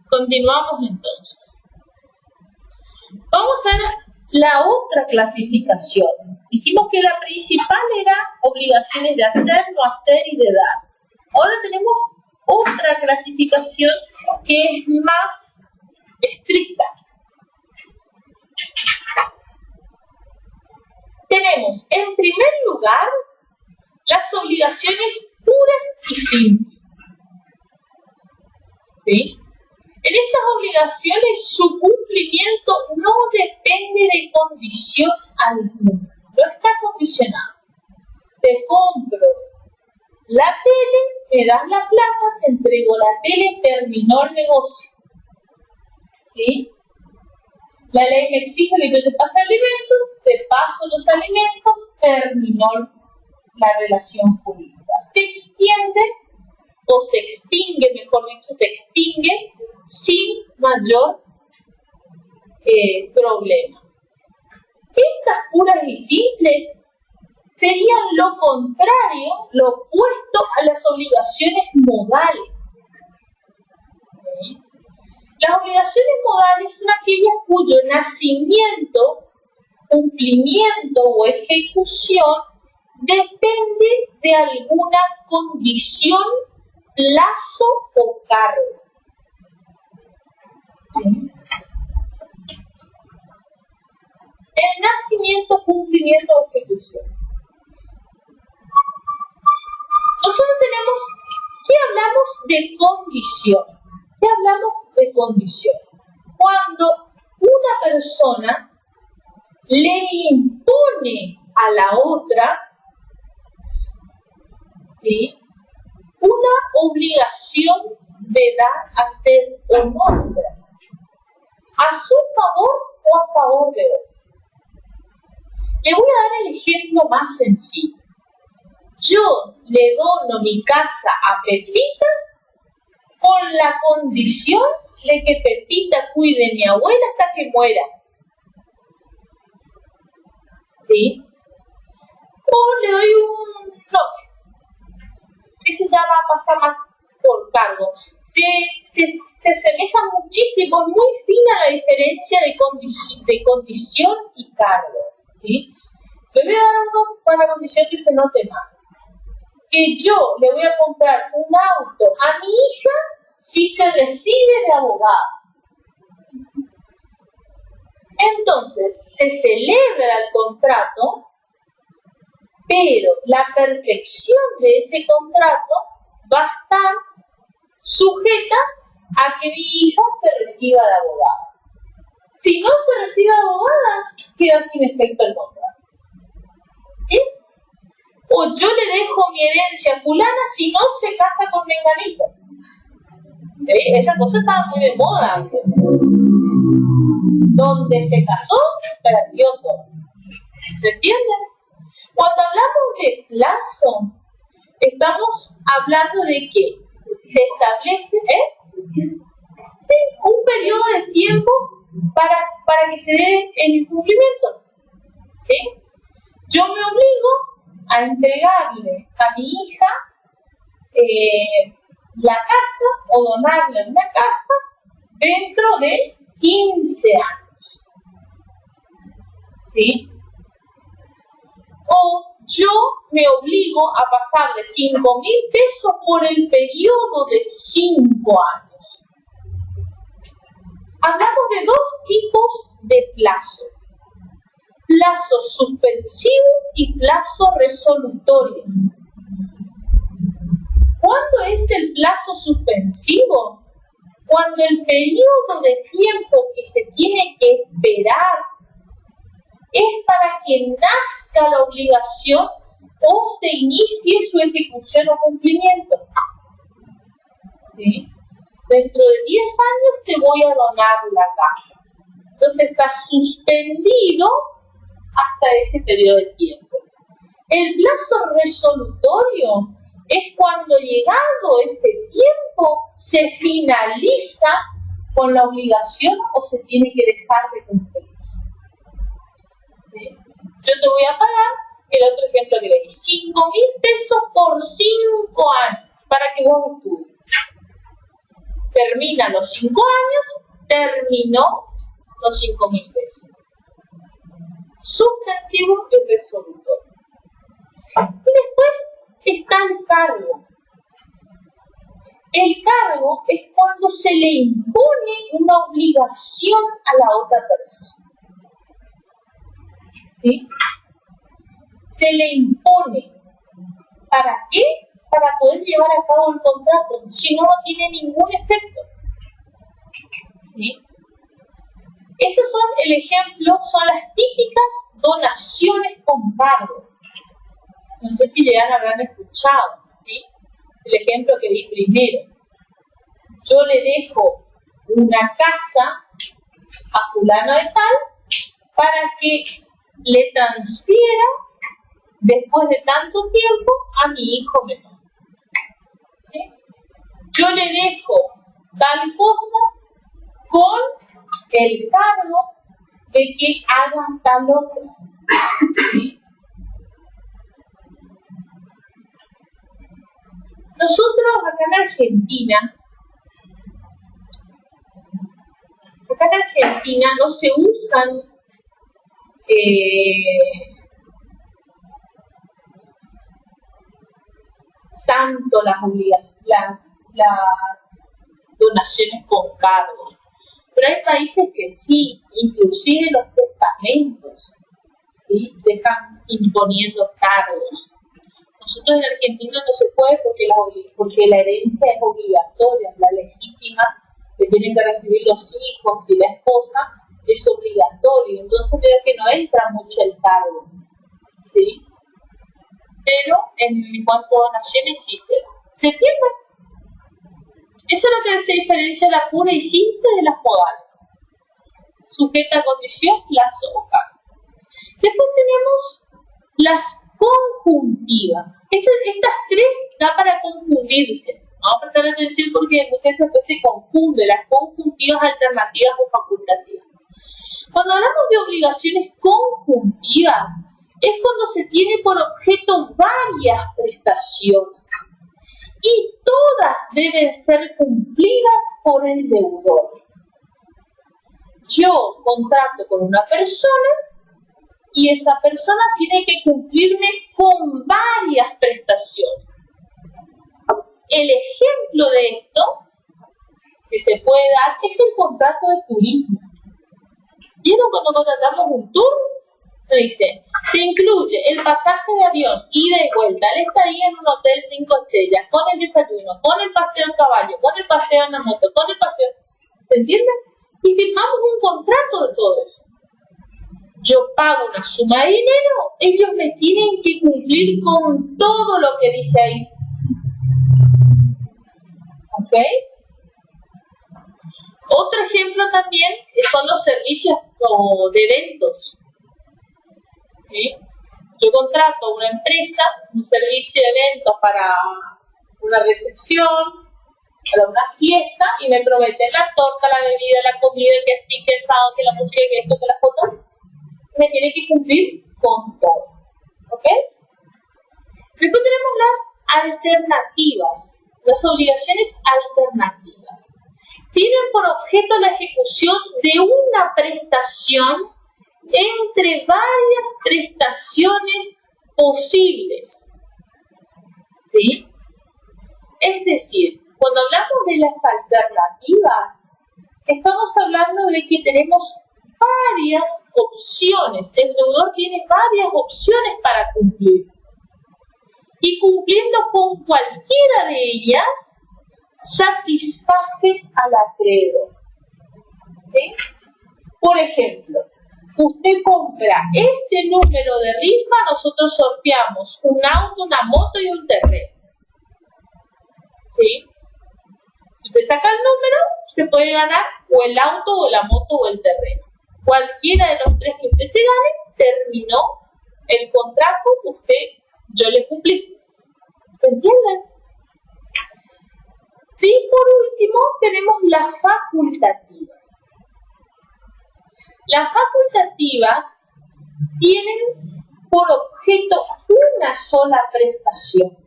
Continuamos entonces. Vamos a ver la otra clasificación. Dijimos que la principal era obligaciones de hacer, no hacer y de dar. Ahora tenemos otra clasificación que es más estricta. Tenemos, en primer lugar, las obligaciones puras y simples. ¿Sí? En estas obligaciones su cumplimiento no depende de condición alguna, no está condicionado. Te compro la tele, me das la plata, te entrego la tele, terminó el negocio. ¿Sí? La ley me exige que yo te pase alimentos, te paso los alimentos, terminó la relación jurídica. Se extiende o se extingue, mejor dicho, se extingue sin mayor problema. Estas puras y simples serían lo contrario, lo opuesto a las obligaciones modales. ¿Sí? Las obligaciones modales son aquellas cuyo nacimiento, cumplimiento o ejecución depende de alguna condición, plazo o cargo. El nacimiento, cumplimiento o ejecución. Nosotros tenemos, ¿qué hablamos de condición? ¿Qué hablamos de condición? Cuando una persona le impone a la otra, ¿sí?, una obligación de dar, hacer o no hacer, a su favor o a favor de otro. Le voy a dar el ejemplo más sencillo. Yo le dono mi casa a Pepita con la condición de que Pepita cuide a mi abuela hasta que muera. ¿Sí? O le doy un bloque que se llama pasar más por cargo. Se asemeja muchísimo, es muy fina la diferencia de condición y cargo. ¿Sí? Le voy a dar uno para la condición que se note más. Que yo le voy a comprar un auto a mi hija si se recibe de abogada. Entonces, se celebra el contrato, pero la perfección de ese contrato va a estar sujeta a que mi hija se reciba de abogada. Si no se recibe de abogada, queda sin efecto el contrato. ¿Sí? O yo le dejo mi herencia a fulana si no se casa con menganito. ¿Sí? Esa cosa estaba muy de moda antes. Donde se casó, perdió todo. ¿Se entiende? Cuando hablamos de plazo, estamos hablando de que se establece sí, un periodo de tiempo para que se dé el cumplimiento. ¿Sí? Yo me obligo a entregarle a mi hija la casa o donarle una casa dentro de 15 años. ¿Sí? O yo me obligo a pasarle 5.000 pesos por el periodo de 5 años. Hablamos de dos tipos de plazo. Plazo suspensivo y plazo resolutorio. ¿Cuándo es el plazo suspensivo? Cuando el periodo de tiempo que se tiene que esperar es para que nazca la obligación o se inicie su ejecución o cumplimiento. ¿Sí? Dentro de 10 años te voy a donar la casa. Entonces está suspendido hasta ese periodo de tiempo. El plazo resolutorio es cuando, llegado ese tiempo, se finaliza con la obligación o se tiene que dejar de cumplir. ¿Sí? Yo te voy a pagar, el otro ejemplo que le di, 5.000 pesos por 5 años para que vos estudies. Terminan los 5 años, terminó los 5.000 pesos. Suspensivo y resolutorio. Y después está el cargo. El cargo es cuando se le impone una obligación a la otra persona. ¿Sí? Se le impone. ¿Para qué? Para poder llevar a cabo el contrato. Si no, no tiene ningún efecto. ¿Sí? Esos son el ejemplo, son las típicas donaciones con cargo. No sé si le habrán escuchado, ¿sí? El ejemplo que di primero. Yo le dejo una casa a fulano de tal para que le transfiera después de tanto tiempo a mi hijo menor. ¿Sí? Yo le dejo tal cosa con el cargo de que hagan tal otra. ¿Sí? Nosotros acá en Argentina no se usan tanto las donaciones con cargo. Pero hay países que sí, inclusive los testamentos, ¿sí? Dejan imponiendo cargos. Nosotros en Argentina no se puede porque la herencia es obligatoria, la legítima que tienen que recibir los hijos y la esposa es obligatorio, entonces creo que no entra mucho el cargo, ¿sí? Pero en cuanto a donaciones sí se da. ¿Se entiende? Eso es lo que se diferencia la pura y simple de las modales. Sujeta a condición, plazo o cargo. Después tenemos las conjuntivas. Estas tres da para confundirse. Vamos a prestar atención porque muchas veces se confunde las conjuntivas alternativas o facultativas. Cuando hablamos de obligaciones conjuntivas, es cuando se tiene por objeto varias prestaciones y todas deben ser cumplidas por el deudor. Yo contrato con una persona y esta persona tiene que cumplirme con varias prestaciones. El ejemplo de esto que se puede dar es el contrato de turismo. ¿Vieron cuando contratamos un tour? Se dice, se incluye el pasaje de avión, ida y vuelta, el estadía en un hotel 5 estrellas, con el desayuno, con el paseo en caballo, con el paseo en la moto, con el paseo... ¿Se entiende? Y firmamos un contrato de todo eso. Yo pago una suma de dinero, ellos me tienen que cumplir con todo lo que dice ahí. ¿Ok? Otro ejemplo también son los servicios de eventos. ¿Sí? Yo contrato una empresa, un servicio de eventos para una recepción, para una fiesta, y me prometen la torta, la bebida, la comida, que así, que el sábado, que la música, que esto, que las fotos. Me tiene que cumplir con todo. ¿Ok? Después tenemos las alternativas, las obligaciones alternativas. Tienen por objeto la ejecución de una prestación entre varias prestaciones posibles. ¿Sí? Es decir, cuando hablamos de las alternativas, estamos hablando de que tenemos varias opciones. El deudor tiene varias opciones para cumplir. Y cumpliendo con cualquiera de ellas, satisface al acreedor. ¿Sí? Por ejemplo, usted compra este número de rifa, nosotros sorteamos un auto, una moto y un terreno. ¿Sí? Si usted saca el número, se puede ganar o el auto, o la moto, o el terreno. Cualquiera de los tres que usted se gane, terminó el contrato, yo le cumplí. ¿Se entiende? Y por último, tenemos las facultativas. Las facultativas tienen por objeto una sola prestación.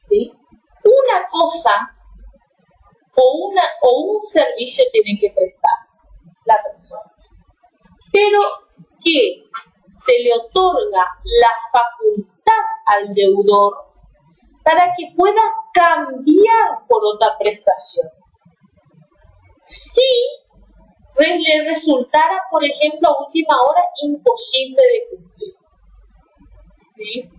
¿Sí? Una cosa o un servicio tiene que prestar la persona, pero que se le otorga la facultad al deudor para que pueda cambiar por otra prestación. Si le resultara, por ejemplo, a última hora imposible de cumplir. ¿Sí?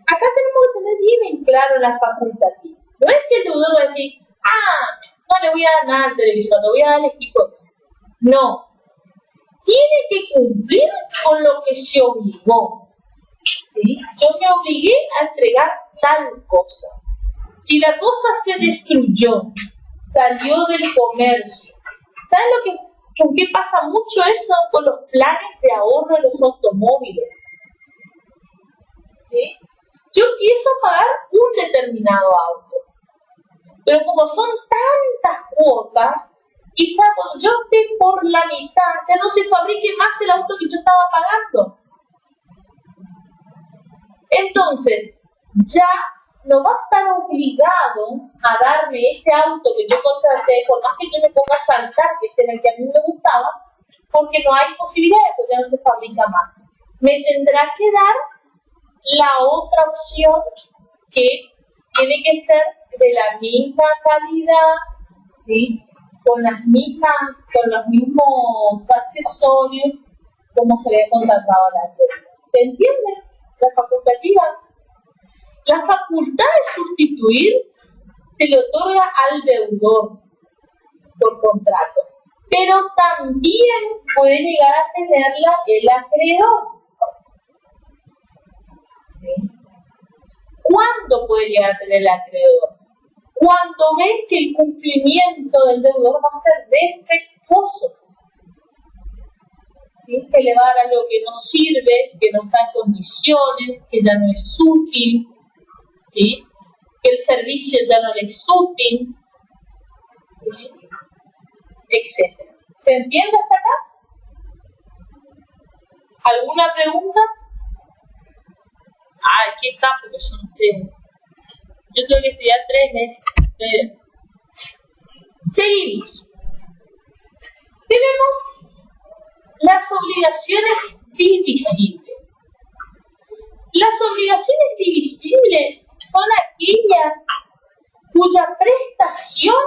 Acá tenemos que tener bien en claro la facultativa. No es que el deudor va a decir, no le voy a dar nada al televisor, le voy a dar el equipo. No. Tiene que cumplir con lo que se obligó. ¿Sí? Yo me obligué a entregar tal cosa. Si la cosa se destruyó, salió del comercio. ¿Saben con qué pasa mucho eso? Con los planes de ahorro de los automóviles. ¿Sí? Yo empiezo a pagar un determinado auto. Pero como son tantas cuotas, quizá cuando yo esté por la mitad, ya no se fabrique más el auto que yo estaba pagando. Entonces, ya no va a estar obligado a darme ese auto que yo contraté, por más que yo me ponga a saltar, que ese era el que a mí me gustaba, porque no hay posibilidades, porque ya no se fabrica más. Me tendrá que dar la otra opción, que tiene que ser de la misma calidad, ¿sí? Con los mismos accesorios como se había contratado antes. ¿Se entiende? La facultativa. La facultad de sustituir se le otorga al deudor por contrato, pero también puede llegar a tenerla el acreedor. ¿Sí? ¿Cuándo puede llegar a tener el acreedor? Cuando ve que el cumplimiento del deudor va a ser defectuoso. ¿Sí? Que le va a dar algo que no sirve, que no está en condiciones, que ya no es útil, ¿sí? Que el servicio ya no le es útil, ¿sí? Etc. ¿Se entiende hasta acá? ¿Alguna pregunta? Aquí está, porque son 3. Yo tengo que estudiar 3 meses. Seguimos. Tenemos las obligaciones divisibles. Las obligaciones divisibles son aquellas cuya prestación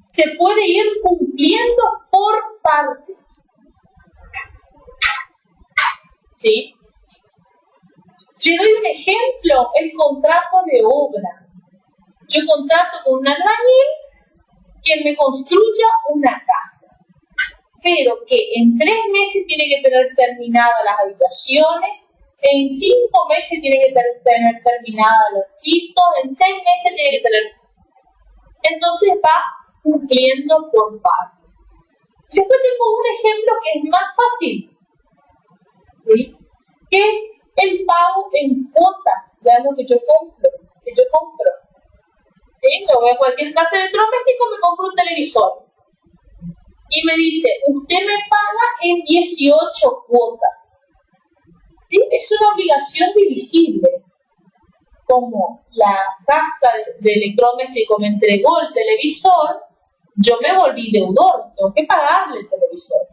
se puede ir cumpliendo por partes. ¿Sí? Le doy un ejemplo, el contrato de obra. Yo contrato con un albañil que me construya una casa, pero que en 3 meses tiene que tener terminadas las habitaciones, en 5 meses tiene que tener terminados los pisos, en 6 meses tiene que tener. Entonces va cumpliendo por partes. Después tengo un ejemplo que es más fácil, ¿sí? Que es el pago en cuotas de algo que yo compro. ¿Sí? Me voy a cualquier casa de electrodoméstico, me compro un televisor. Y me dice, usted me paga en 18 cuotas. ¿Sí? Es una obligación divisible. Como la casa de electrodoméstico me entregó el televisor, yo me volví deudor, tengo que pagarle el televisor.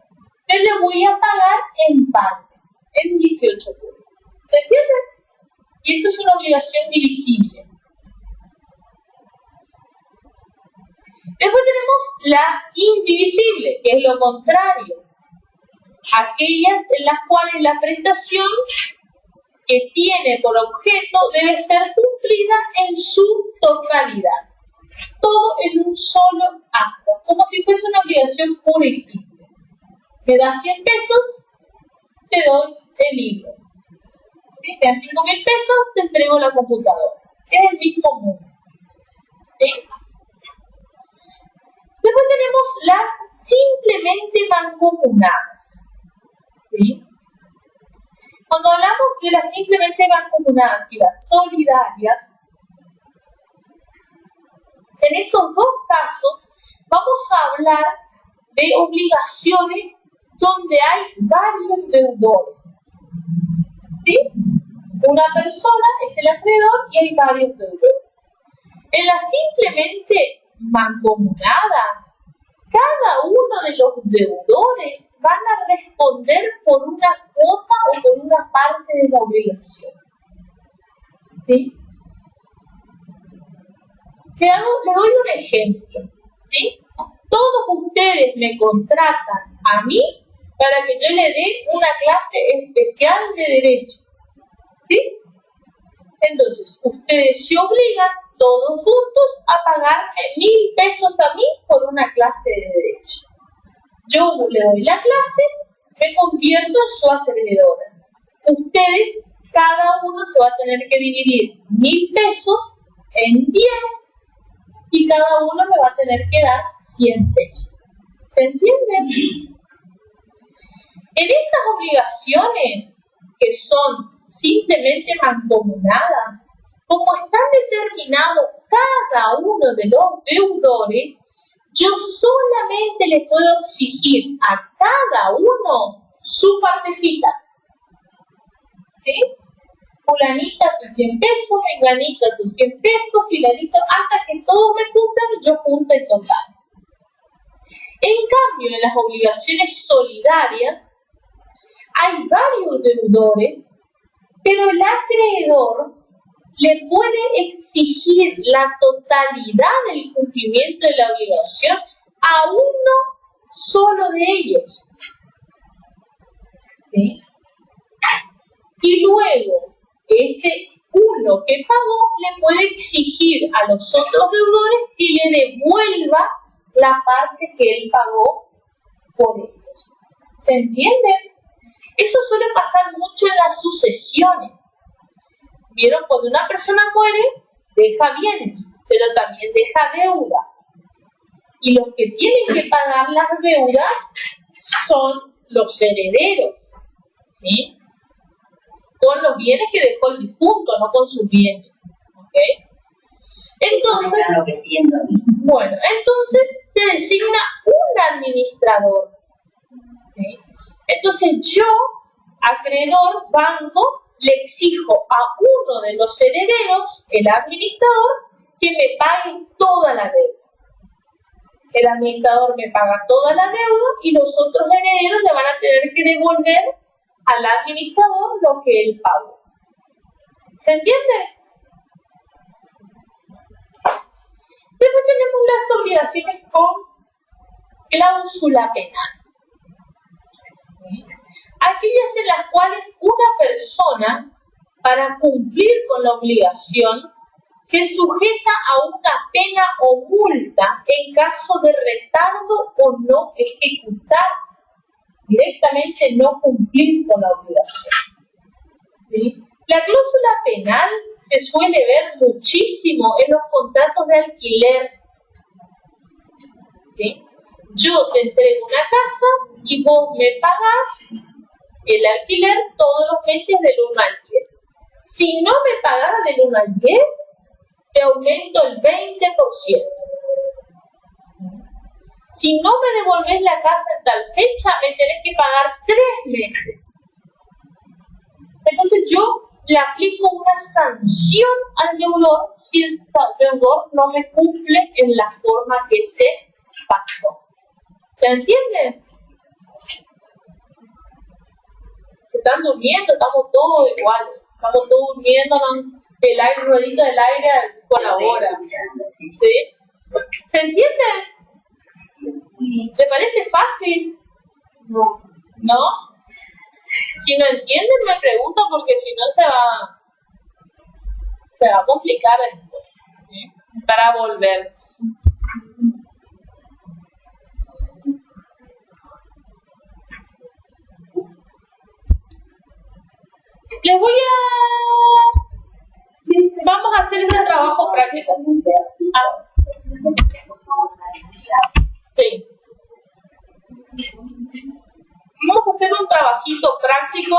Pero le voy a pagar en partes, en 18 cuotas. ¿Se entiende? Y eso es una obligación divisible. Después tenemos la indivisible, que es lo contrario. Aquellas en las cuales la prestación que tiene por objeto debe ser cumplida en su totalidad. Todo en un solo acto, como si fuese una obligación pura y simple. Me das 100 pesos, te doy el libro. ¿Sí? Te dan 5.000 pesos, te entrego la computadora. Es el mismo mundo. ¿Sí? Después tenemos las simplemente mancomunadas. ¿Sí? Cuando hablamos de las simplemente mancomunadas y las solidarias, en esos dos casos vamos a hablar de obligaciones donde hay varios deudores. ¿Sí? Una persona es el acreedor y hay varios deudores. En las simplemente mancomunadas, cada uno de los deudores van a responder por una cuota o por una parte de la obligación. ¿Sí? Les doy un ejemplo. ¿Sí? Todos ustedes me contratan a mí para que yo le dé una clase especial de Derecho. ¿Sí? Entonces, ustedes se obligan todos juntos a pagarme 1.000 pesos a mí por una clase de Derecho. Yo le doy la clase, me convierto en su acreedora. Ustedes, cada uno se va a tener que dividir 1.000 pesos en 10 y cada uno me va a tener que dar 100 pesos. ¿Se entiende? En estas obligaciones que son simplemente mancomunadas, como están determinados cada uno de los deudores, yo solamente le puedo exigir a cada uno su partecita. ¿Sí? Fulanita tus 100 pesos, menganita tus 100 pesos, filanito, hasta que todos me cumplan y yo junto el total. En cambio, en las obligaciones solidarias, hay varios deudores, pero el acreedor le puede exigir la totalidad del cumplimiento de la obligación a uno solo de ellos. ¿Sí? Y luego, ese uno que pagó le puede exigir a los otros deudores que le devuelva la parte que él pagó por ellos. ¿Se entiende? Eso suele pasar mucho en las sucesiones. ¿Vieron? Cuando una persona muere, deja bienes, pero también deja deudas. Y los que tienen que pagar las deudas son los herederos, ¿sí? Con los bienes que dejó el difunto, no con sus bienes. ¿Ok? Entonces, bueno, entonces se designa un administrador. ¿Sí? Entonces yo, acreedor, banco, le exijo a uno de los herederos, el administrador, que me pague toda la deuda. El administrador me paga toda la deuda y los otros herederos le van a tener que devolver al administrador lo que él pagó. ¿Se entiende? Después tenemos las obligaciones con cláusula penal. ¿Sí? Aquellas en las cuales una persona, para cumplir con la obligación, se sujeta a una pena o multa en caso de retardo o no ejecutar, directamente no cumplir con la obligación. ¿Sí? La cláusula penal se suele ver muchísimo en los contratos de alquiler. ¿Sí? Yo te entrego una casa y vos me pagás el alquiler todos los meses del 1 al 10. Si no me pagara del 1 al 10, te aumento el 20%. Si no me devolvés la casa en tal fecha, me tenés que pagar 3 meses. Entonces yo le aplico una sanción al deudor si el deudor no me cumple en la forma que se pactó. ¿Se entiende? Se están durmiendo, estamos todos iguales. estamos todos durmiendo, el aire, el ruedito del aire colabora. ¿Sí? ¿Se entiende? ¿Te parece fácil? ¿No? Si no entienden, me preguntan porque si no se va a complicar después. ¿Sí? Para volver. Les voy a... Vamos a hacer este trabajo práctico. Sí. Vamos a hacer un trabajito práctico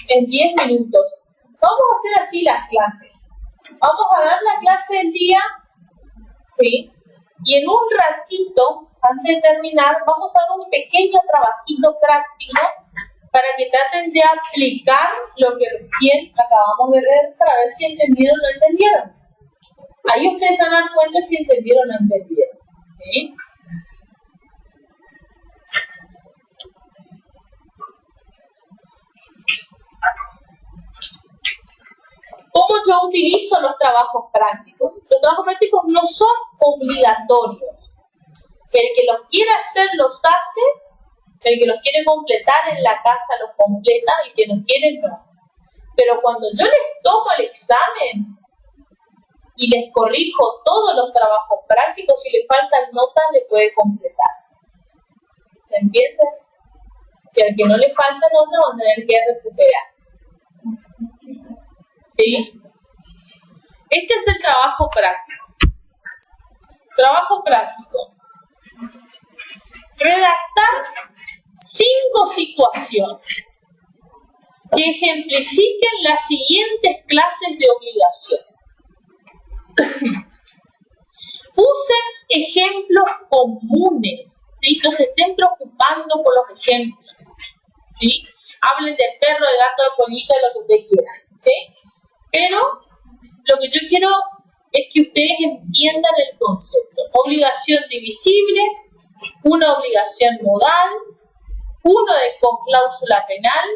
en 10 minutos. Vamos a hacer así las clases. Vamos a dar la clase del día, ¿sí? Y en un ratito, antes de terminar, vamos a dar un pequeño trabajito práctico para que traten de aplicar lo que recién acabamos de ver para ver si entendieron o no entendieron. Ahí ustedes se van a dar cuenta si entendieron o no entendieron. ¿Sí? ¿Cómo yo utilizo los trabajos prácticos? Los trabajos prácticos no son obligatorios. El que los quiere hacer, los hace. El que los quiere completar en la casa, los completa. Y que los quiere, no. Pero cuando yo les tomo el examen y les corrijo todos los trabajos prácticos, si les faltan notas, le puede completar. ¿Se entiende? Que al que no le falta notas, van a tener que recuperar. ¿Sí? Este es el trabajo práctico. Trabajo práctico. Redactar 5 situaciones que ejemplifiquen las siguientes clases de obligaciones. Usen ejemplos comunes, ¿sí? No se estén preocupando por los ejemplos, ¿sí? Hablen de perro, de gato, de pollito, de lo que ustedes quieran, ¿sí? Pero lo que yo quiero es que ustedes entiendan el concepto. Obligación divisible, una obligación modal, uno con cláusula penal,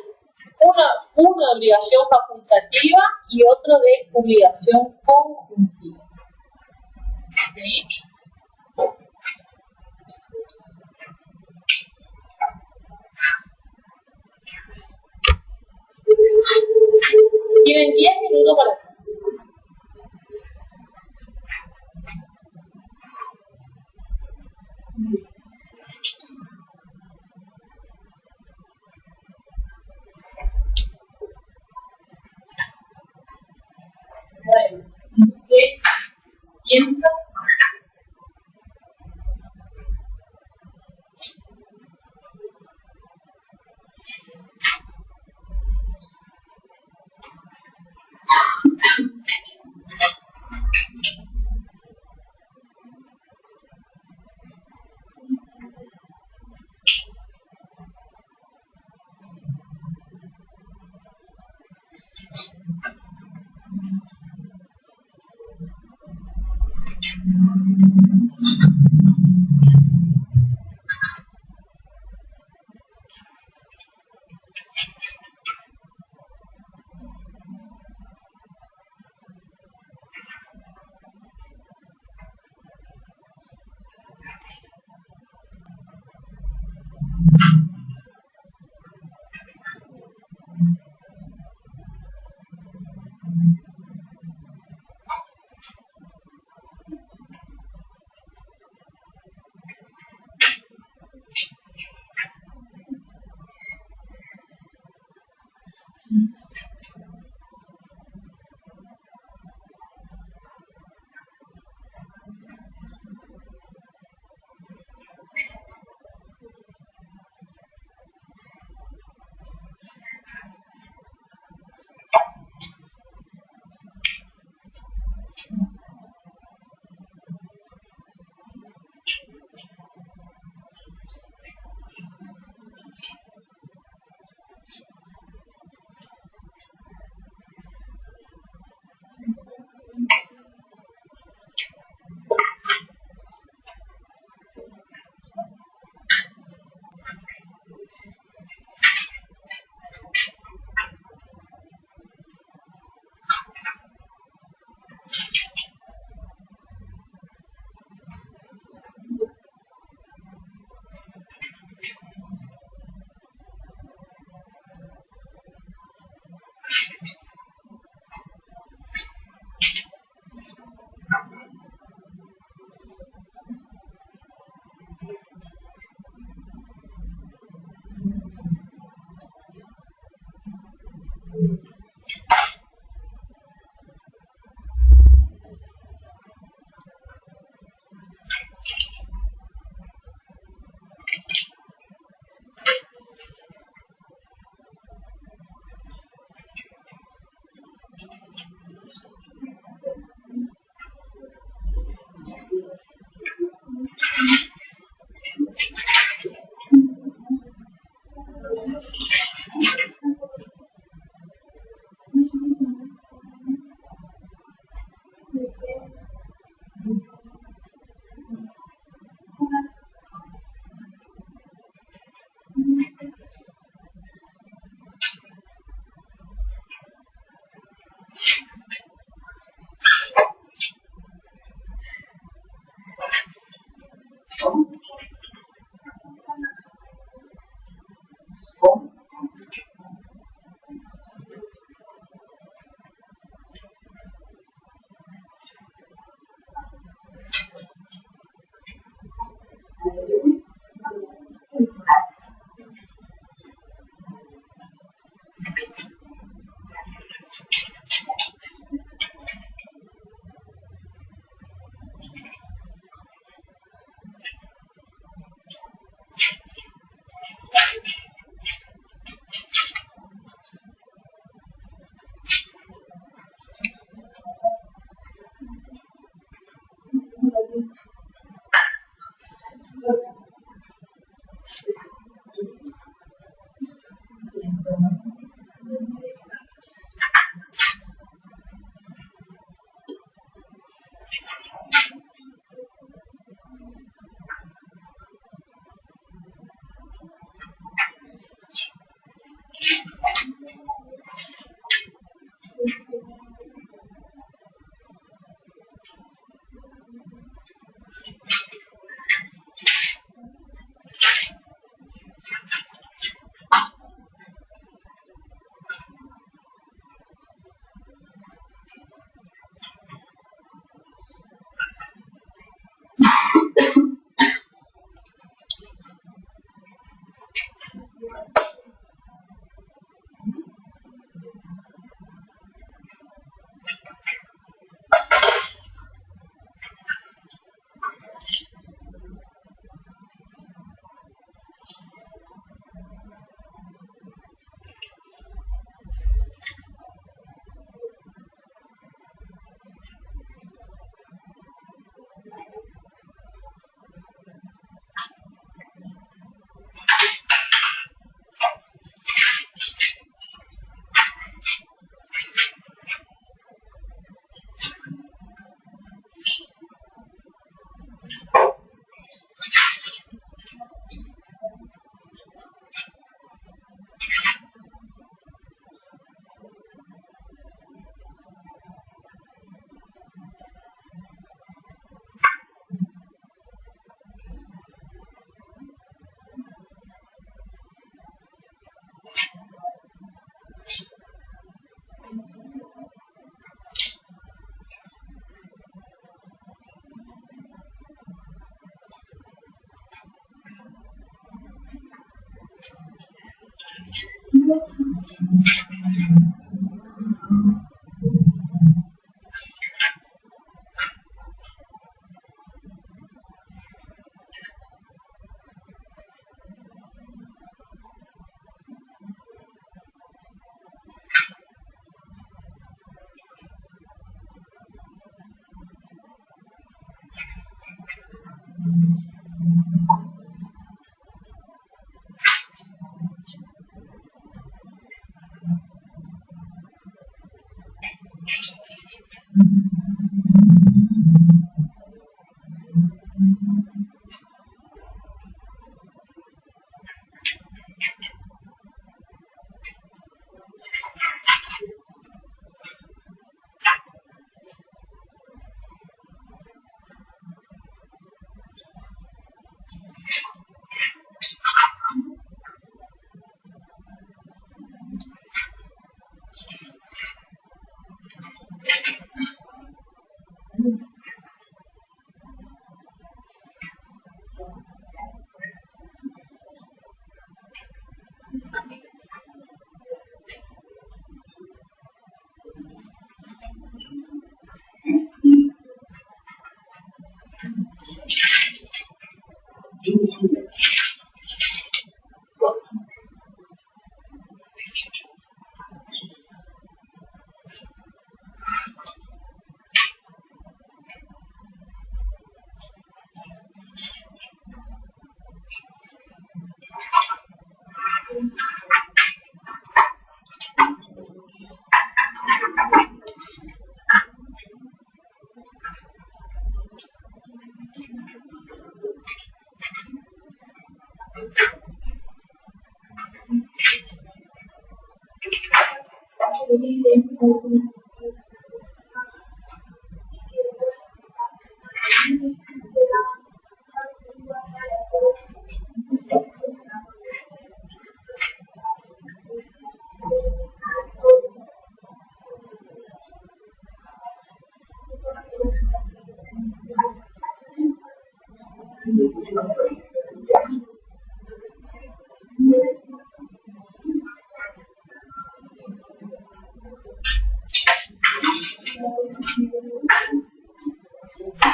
uno de obligación facultativa y otro de obligación conjuntiva. ¿Sí? Tienen 10 minutos para hacer. Bueno, ¿ustedes piensan?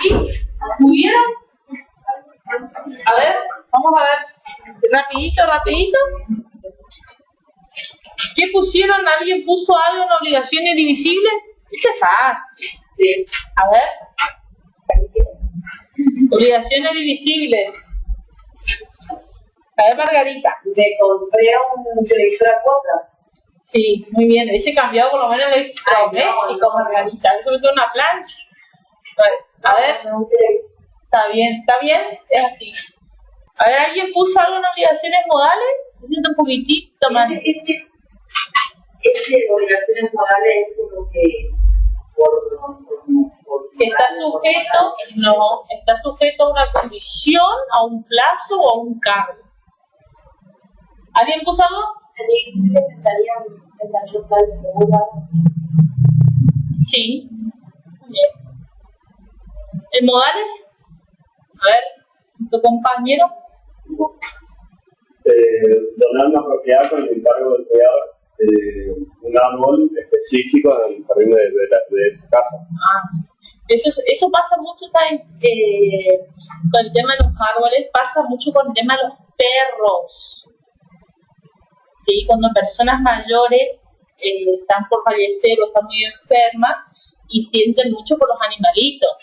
¿Y pudieron? A ver, vamos a ver. Rapidito. ¿Qué pusieron? ¿Alguien puso algo en obligaciones divisibles? Este es fácil. A ver. Obligaciones divisibles. A ver, Margarita. Me compré un televisor a cuotas. Sí, muy bien. Ese cambiado por lo menos el electrodoméstico, Margarita. Eso es una plancha. A ver. Está bien. Es así. A ver, ¿alguien puso algo en obligaciones modales? Me siento un poquitito más. Ese de obligaciones modales es como que está sujeto a una condición, a un plazo o a un cargo. ¿Alguien puso algo? Sí. Bien. ¿En modales? A ver, tu compañero. Donar una propiedad con el encargo del cuidador, un árbol específico en el jardín de esa casa. Sí. Eso pasa mucho también con el tema de los árboles, pasa mucho con el tema de los perros. ¿Sí? Cuando personas mayores están por fallecer o están muy enfermas y sienten mucho por los animalitos.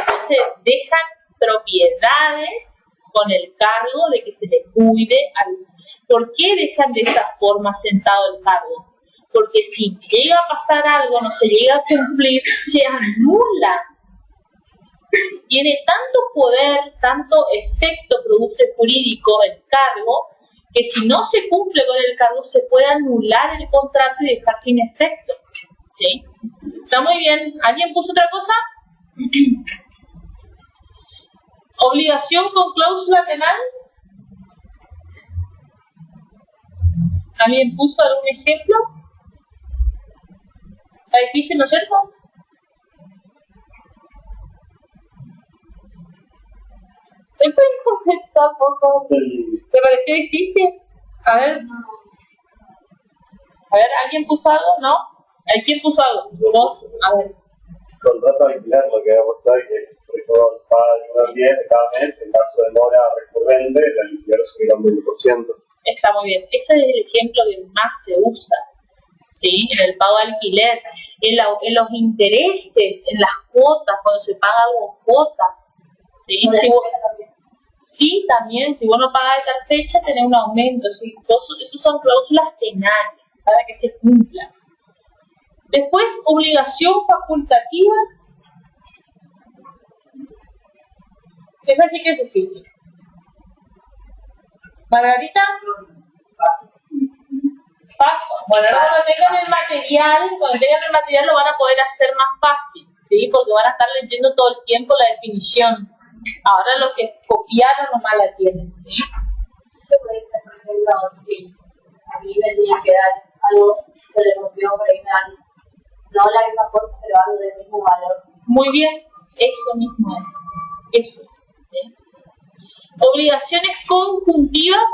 Entonces dejan propiedades con el cargo de que se le cuide al... ¿Por qué dejan de esa forma sentado el cargo? Porque si llega a pasar algo, no se llega a cumplir, se anula. Tiene tanto poder, tanto efecto produce jurídico el cargo, que si no se cumple con el cargo, se puede anular el contrato y dejar sin efecto. ¿Sí? Está muy bien. ¿Alguien puso otra cosa? ¿Obligación con cláusula penal? ¿Alguien puso algún ejemplo? ¿Está difícil, no es cierto? ¿Me puedes contestar, por favor? ¿Te pareció difícil? A ver, ¿alguien puso algo? ¿No? ¿Quién puso algo? ¿Vos? A ver. Contrato de alquiler, lo que había puesto es que se paga el 10 de cada mes, en caso de mora recurrente, el alquiler subirá un 20%. Está muy bien. Ese es el ejemplo que más se usa, ¿sí? En el pago de alquiler, en los intereses, en las cuotas, cuando se paga algo en cuotas, ¿sí? Sí, también, si vos no pagas de tal fecha, tenés un aumento, ¿sí? Esos son cláusulas penales, para que se cumplan. Después, obligación facultativa. Esa sí que es difícil. Margarita. Paso. Bueno, cuando tengan el material lo van a poder hacer más fácil, ¿sí? Porque van a estar leyendo todo el tiempo la definición. Ahora los que copiaron nomás la tienen, ¿sí? Se puede ser, por ejemplo, si a mí me tenía que dar algo, se le rompió por ahí, no la misma cosa, pero algo del mismo valor. Muy bien, eso mismo es. Eso es. ¿Sí? Obligaciones conjuntivas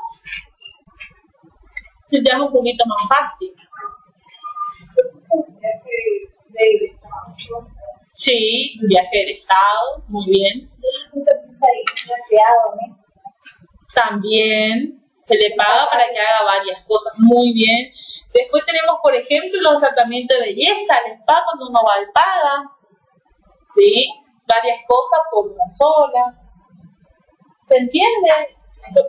se llama un poquito más fácil. Sí, viaje egresado, muy bien. También se le paga para que haga varias cosas, muy bien. Después tenemos, por ejemplo, los tratamientos de belleza, el spa cuando uno va al paga, ¿sí? Varias cosas por una sola. ¿Se entiende?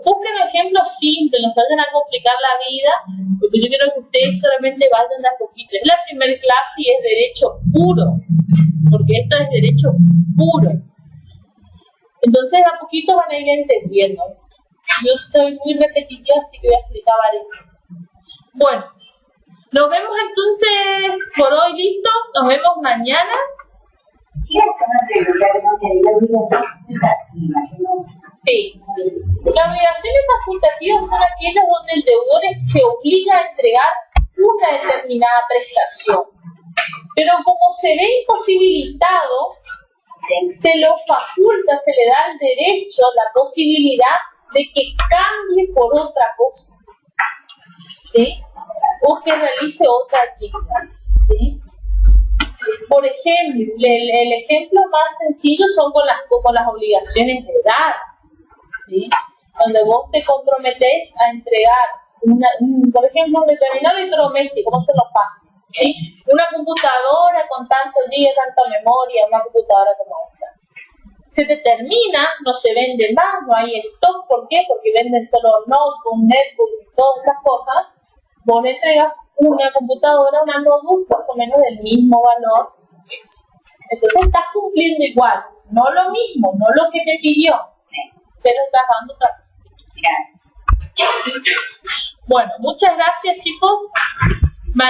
Busquen ejemplos simples, no se vayan a complicar la vida, porque yo quiero que ustedes solamente vayan a poquito. Es la primera clase y es derecho puro, porque esto es derecho puro. Entonces a poquito van a ir entendiendo. Yo soy muy repetitiva, así que voy a explicar varias veces. Bueno, nos vemos entonces por hoy, ¿listo? Nos vemos mañana. Sí, es una pregunta que no te digo, sí. Las obligaciones facultativas son aquellas donde el deudor se obliga a entregar una determinada prestación. Pero como se ve imposibilitado, se lo faculta, se le da el derecho, la posibilidad de que cambie por otra cosa, ¿sí? O que realice otra actividad, ¿sí? Por ejemplo, el ejemplo más sencillo son con las obligaciones de edad, ¿sí? Donde vos te comprometés a entregar, por ejemplo, un determinado electrodoméstico, ¿cómo se lo pasa? ¿Sí? Una computadora con tantos días, tanta memoria, una computadora como esta. Se te termina, no se vende más, no hay stock. ¿Por qué? Porque venden solo notebook, netbook y todas estas cosas. Vos le entregas una computadora, una notebook más o menos del mismo valor. Entonces estás cumpliendo igual, no lo mismo, no lo que te pidió, pero estás dando otra cosa. Bueno, muchas gracias, chicos.